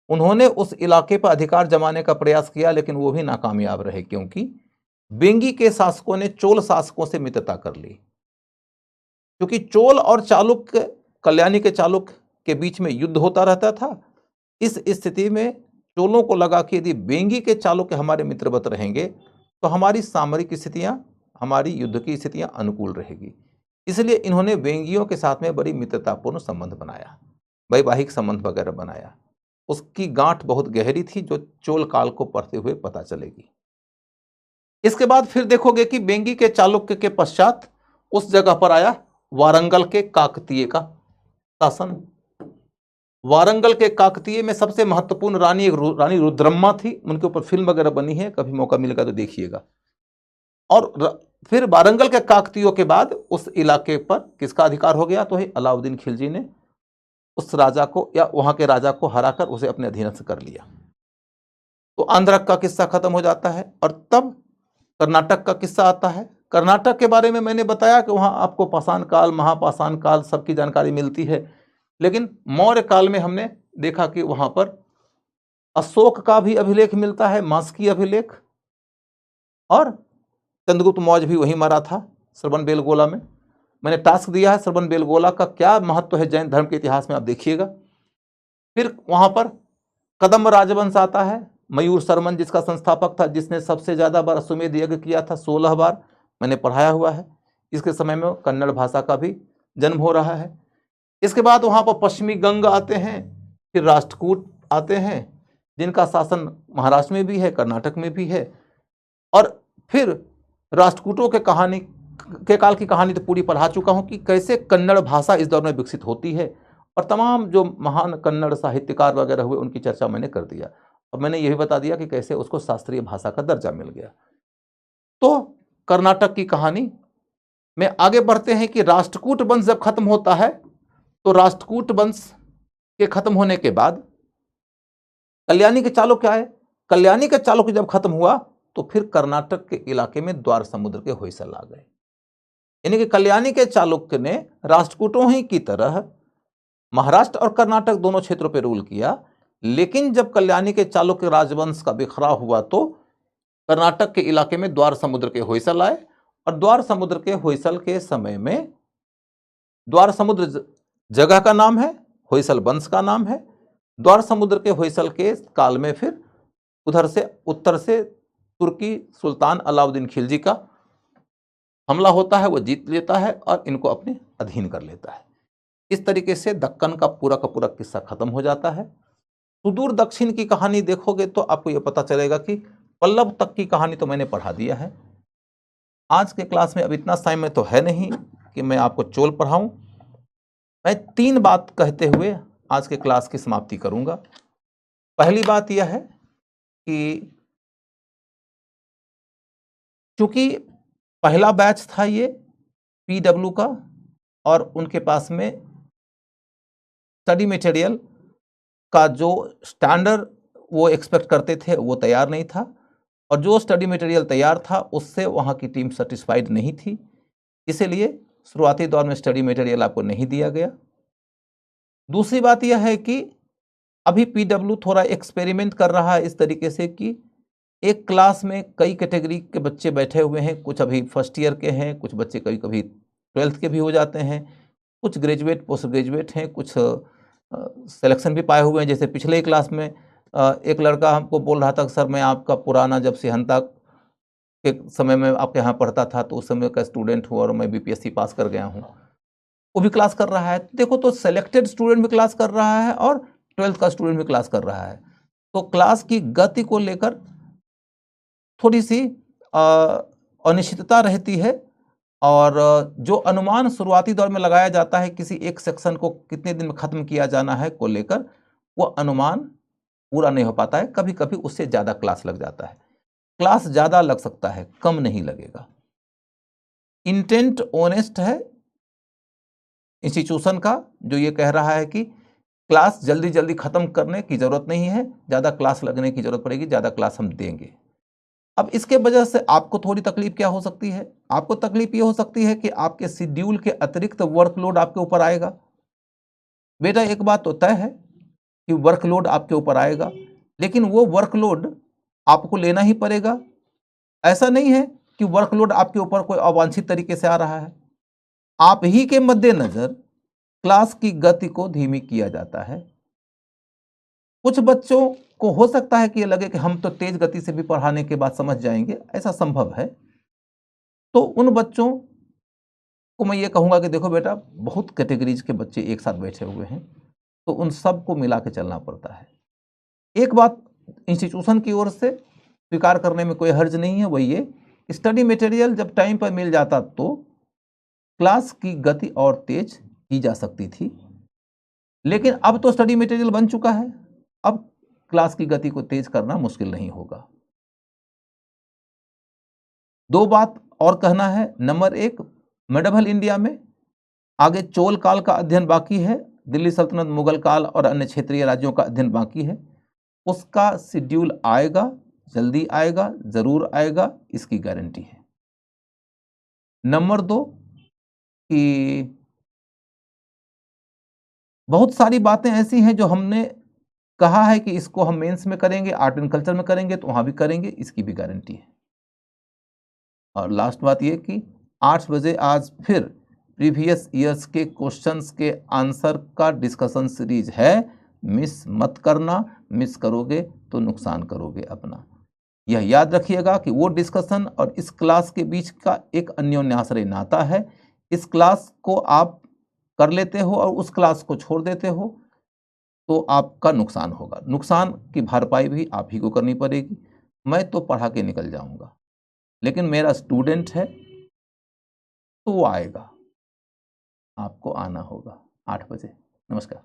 उन्होंने उस इलाके पर अधिकार जमाने का प्रयास किया, लेकिन वो भी नाकामयाब रहे, क्योंकि वेंगी के शासकों ने चोल शासकों से मित्रता कर ली। क्योंकि चोल और चालुक्य, कल्याणी के चालुक्य के बीच में युद्ध होता रहता था। इस स्थिति में चोलों को लगा कि यदि वेंगी के चालुक्य हमारे मित्रवत रहेंगे तो हमारी सामरिक स्थितियां, हमारी युद्ध की स्थितियां अनुकूल रहेगी। इसलिए इन्होंने वेंगियों के साथ में बड़ी मित्रतापूर्ण संबंध बनाया, वैवाहिक संबंध वगैरह बनाया। उसकी गांठ बहुत गहरी थी, जो चोल काल को पढ़ते हुए पता चलेगी। इसके बाद फिर देखोगे कि वेंगी के चालुक्य के पश्चात उस जगह पर आया वारंगल के काकतीय का शासन। वारंगल के काकतीय में सबसे महत्वपूर्ण रानी एक रानी रुद्रम्मा थी, उनके ऊपर फिल्म वगैरह बनी है, कभी मौका मिलेगा तो देखिएगा। और फिर वारंगल के काकतीयों के बाद उस इलाके पर किसका अधिकार हो गया, तो है अलाउद्दीन खिलजी ने उस राजा को या वहां के राजा को हराकर उसे अपने अधीनस्थ कर लिया। तो आंध्र का किस्सा खत्म हो जाता है, और तब कर्नाटक का किस्सा आता है। कर्नाटक के बारे में मैंने बताया कि वहां आपको पाषाण काल, महापाषाण काल सबकी जानकारी मिलती है, लेकिन मौर्य काल में हमने देखा कि वहां पर अशोक का भी अभिलेख मिलता है, मास्की अभिलेख, और चंद्रगुप्त मौर्य भी वहीं मरा था श्रवणबेलगोला में। मैंने टास्क दिया है श्रवणबेलगोला का क्या महत्व है जैन धर्म के इतिहास में, आप देखिएगा। फिर वहां पर कदम्ब राजवंश आता है, मयूर शर्मन जिसका संस्थापक था, जिसने सबसे ज्यादा बार अश्वमेध यज्ञ किया था, 16 बार, मैंने पढ़ाया हुआ है। इसके समय में कन्नड़ भाषा का भी जन्म हो रहा है। इसके बाद वहां पर पश्चिमी गंग आते हैं, फिर राष्ट्रकूट आते हैं, जिनका शासन महाराष्ट्र में भी है, कर्नाटक में भी है। और फिर राष्ट्रकूटों के काल की कहानी तो पूरी पढ़ा चुका हूं कि कैसे कन्नड़ भाषा इस दौर में विकसित होती है, और तमाम जो महान कन्नड़ साहित्यकार वगैरह हुए उनकी चर्चा मैंने कर दिया। और मैंने यह भी बता दिया कि कैसे उसको शास्त्रीय भाषा का दर्जा मिल गया। तो कर्नाटक की कहानी में आगे बढ़ते हैं कि राष्ट्रकूट वंश जब खत्म होता है, तो राष्ट्रकूट वंश के खत्म होने के बाद कल्याणी के चालुक्य आए। कल्याणी के चालुक्य जब खत्म हुआ, तो फिर कर्नाटक के इलाके में द्वार समुद्र के होयसल आ गए। यानी कि कल्याणी के चालुक्य ने राष्ट्रकूटों ही की तरह महाराष्ट्र और कर्नाटक दोनों क्षेत्रों पर रूल किया, लेकिन जब कल्याणी के चालुक्य राजवंश का बिखराव हुआ, तो कर्नाटक के इलाके में द्वार समुद्र के होयसल आए। और द्वार समुद्र के होयसल के समय में, द्वार समुद्र जगह का नाम है, होयसल वंश का नाम है। द्वार समुद्र के होयसल के काल में फिर उधर से उत्तर से तुर्की सुल्तान अलाउद्दीन खिलजी का हमला होता है वो जीत लेता है और इनको अपने अधीन कर लेता है। इस तरीके से दक्कन का पूरा किस्सा खत्म हो जाता है। सुदूर दक्षिण की कहानी देखोगे तो आपको ये पता चलेगा कि पल्लव तक की कहानी तो मैंने पढ़ा दिया है। आज के क्लास में अब इतना समय तो है नहीं कि मैं आपको चोल पढ़ाऊं। मैं 3 बात कहते हुए आज के क्लास की समाप्ति करूंगा। पहली बात यह है कि चूंकि पहला बैच था ये पीडब्ल्यू का और उनके पास में स्टडी मटेरियल का जो स्टैंडर्ड वो एक्सपेक्ट करते थे वो तैयार नहीं था, और जो स्टडी मटेरियल तैयार था उससे वहाँ की टीम सेटिस्फाइड नहीं थी, इसीलिए शुरुआती दौर में स्टडी मटेरियल आपको नहीं दिया गया। दूसरी बात यह है कि अभी पीडब्ल्यू थोड़ा एक्सपेरिमेंट कर रहा है इस तरीके से कि एक क्लास में कई कैटेगरी के बच्चे बैठे हुए हैं, कुछ अभी फर्स्ट ईयर के हैं, कुछ बच्चे कभी कभी 12th के भी हो जाते हैं, कुछ ग्रेजुएट पोस्ट ग्रेजुएट हैं, कुछ सिलेक्शन भी पाए हुए हैं। जैसे पिछले ही क्लास में एक लड़का हमको बोल रहा था कि सर मैं आपका पुराना जब सिहंता के समय में आपके यहाँ पढ़ता था तो उस समय का स्टूडेंट हूँ और मैं बीपीएससी पास कर गया हूँ। वो भी क्लास कर रहा है। देखो तो सिलेक्टेड स्टूडेंट भी क्लास कर रहा है और 12th का स्टूडेंट भी क्लास कर रहा है। तो क्लास की गति को लेकर थोड़ी सी अनिश्चितता रहती है, और जो अनुमान शुरुआती दौर में लगाया जाता है किसी एक सेक्शन को कितने दिन में खत्म किया जाना है को लेकर, वो अनुमान पूरा नहीं हो पाता है। कभी कभी उससे ज़्यादा क्लास लग जाता है। क्लास ज़्यादा लग सकता है, कम नहीं लगेगा। इंटेंट ऑनेस्ट है इंस्टीट्यूशन का, जो ये कह रहा है कि क्लास जल्दी जल्दी खत्म करने की ज़रूरत नहीं है, ज़्यादा क्लास लगने की ज़रूरत पड़ेगी, ज़्यादा क्लास हम देंगे। अब इसके वजह से आपको थोड़ी तकलीफ क्या हो सकती है? आपको तकलीफ ये हो सकती है कि आपके शेड्यूल के अतिरिक्त वर्कलोड आपके ऊपर आएगा। बेटा एक बात तो तय है कि वर्कलोड आपके ऊपर आएगा, लेकिन वो वर्कलोड आपको लेना ही पड़ेगा। ऐसा नहीं है कि वर्कलोड आपके ऊपर कोई अवांछित तरीके से आ रहा है। आप ही के मद्देनजर क्लास की गति को धीमी किया जाता है। कुछ बच्चों को हो सकता है कि ये लगे कि हम तो तेज गति से भी पढ़ाने के बाद समझ जाएंगे, ऐसा संभव है। तो उन बच्चों को मैं ये कहूँगा कि देखो बेटा, बहुत कैटेगरीज के बच्चे एक साथ बैठे हुए हैं, तो उन सबको मिला के चलना पड़ता है। एक बात इंस्टीट्यूशन की ओर से स्वीकार करने में कोई हर्ज नहीं है, वही ये स्टडी मटेरियल जब टाइम पर मिल जाता तो क्लास की गति और तेज की जा सकती थी, लेकिन अब तो स्टडी मटेरियल बन चुका है, अब क्लास की गति को तेज करना मुश्किल नहीं होगा। 2 बात और कहना है। नंबर 1, मेडिवल इंडिया में आगे चोल काल का अध्ययन बाकी है, दिल्ली सल्तनत, मुगल काल और अन्य क्षेत्रीय राज्यों का अध्ययन बाकी है। उसका शेड्यूल आएगा, जल्दी आएगा, जरूर आएगा, इसकी गारंटी है। नंबर 2 कि बहुत सारी बातें ऐसी हैं जो हमने कहा है कि इसको हम मेंस में करेंगे, आर्ट एंड कल्चर में करेंगे, तो वहां भी करेंगे, इसकी भी गारंटी है। और लास्ट बात यह कि 8 बजे आज फिर प्रीवियस ईयर्स के क्वेश्चंस के आंसर का डिस्कशन सीरीज है, मिस मत करना। मिस करोगे तो नुकसान करोगे अपना। यह याद रखिएगा कि वो डिस्कशन और इस क्लास के बीच का एक अन्योन्याश्रय नाता है। इस क्लास को आप कर लेते हो और उस क्लास को छोड़ देते हो तो आपका नुकसान होगा। नुकसान की भरपाई भी आप ही को करनी पड़ेगी। मैं तो पढ़ा के निकल जाऊंगा, लेकिन मेरा स्टूडेंट है तो वो आएगा, आपको आना होगा 8 बजे। नमस्कार।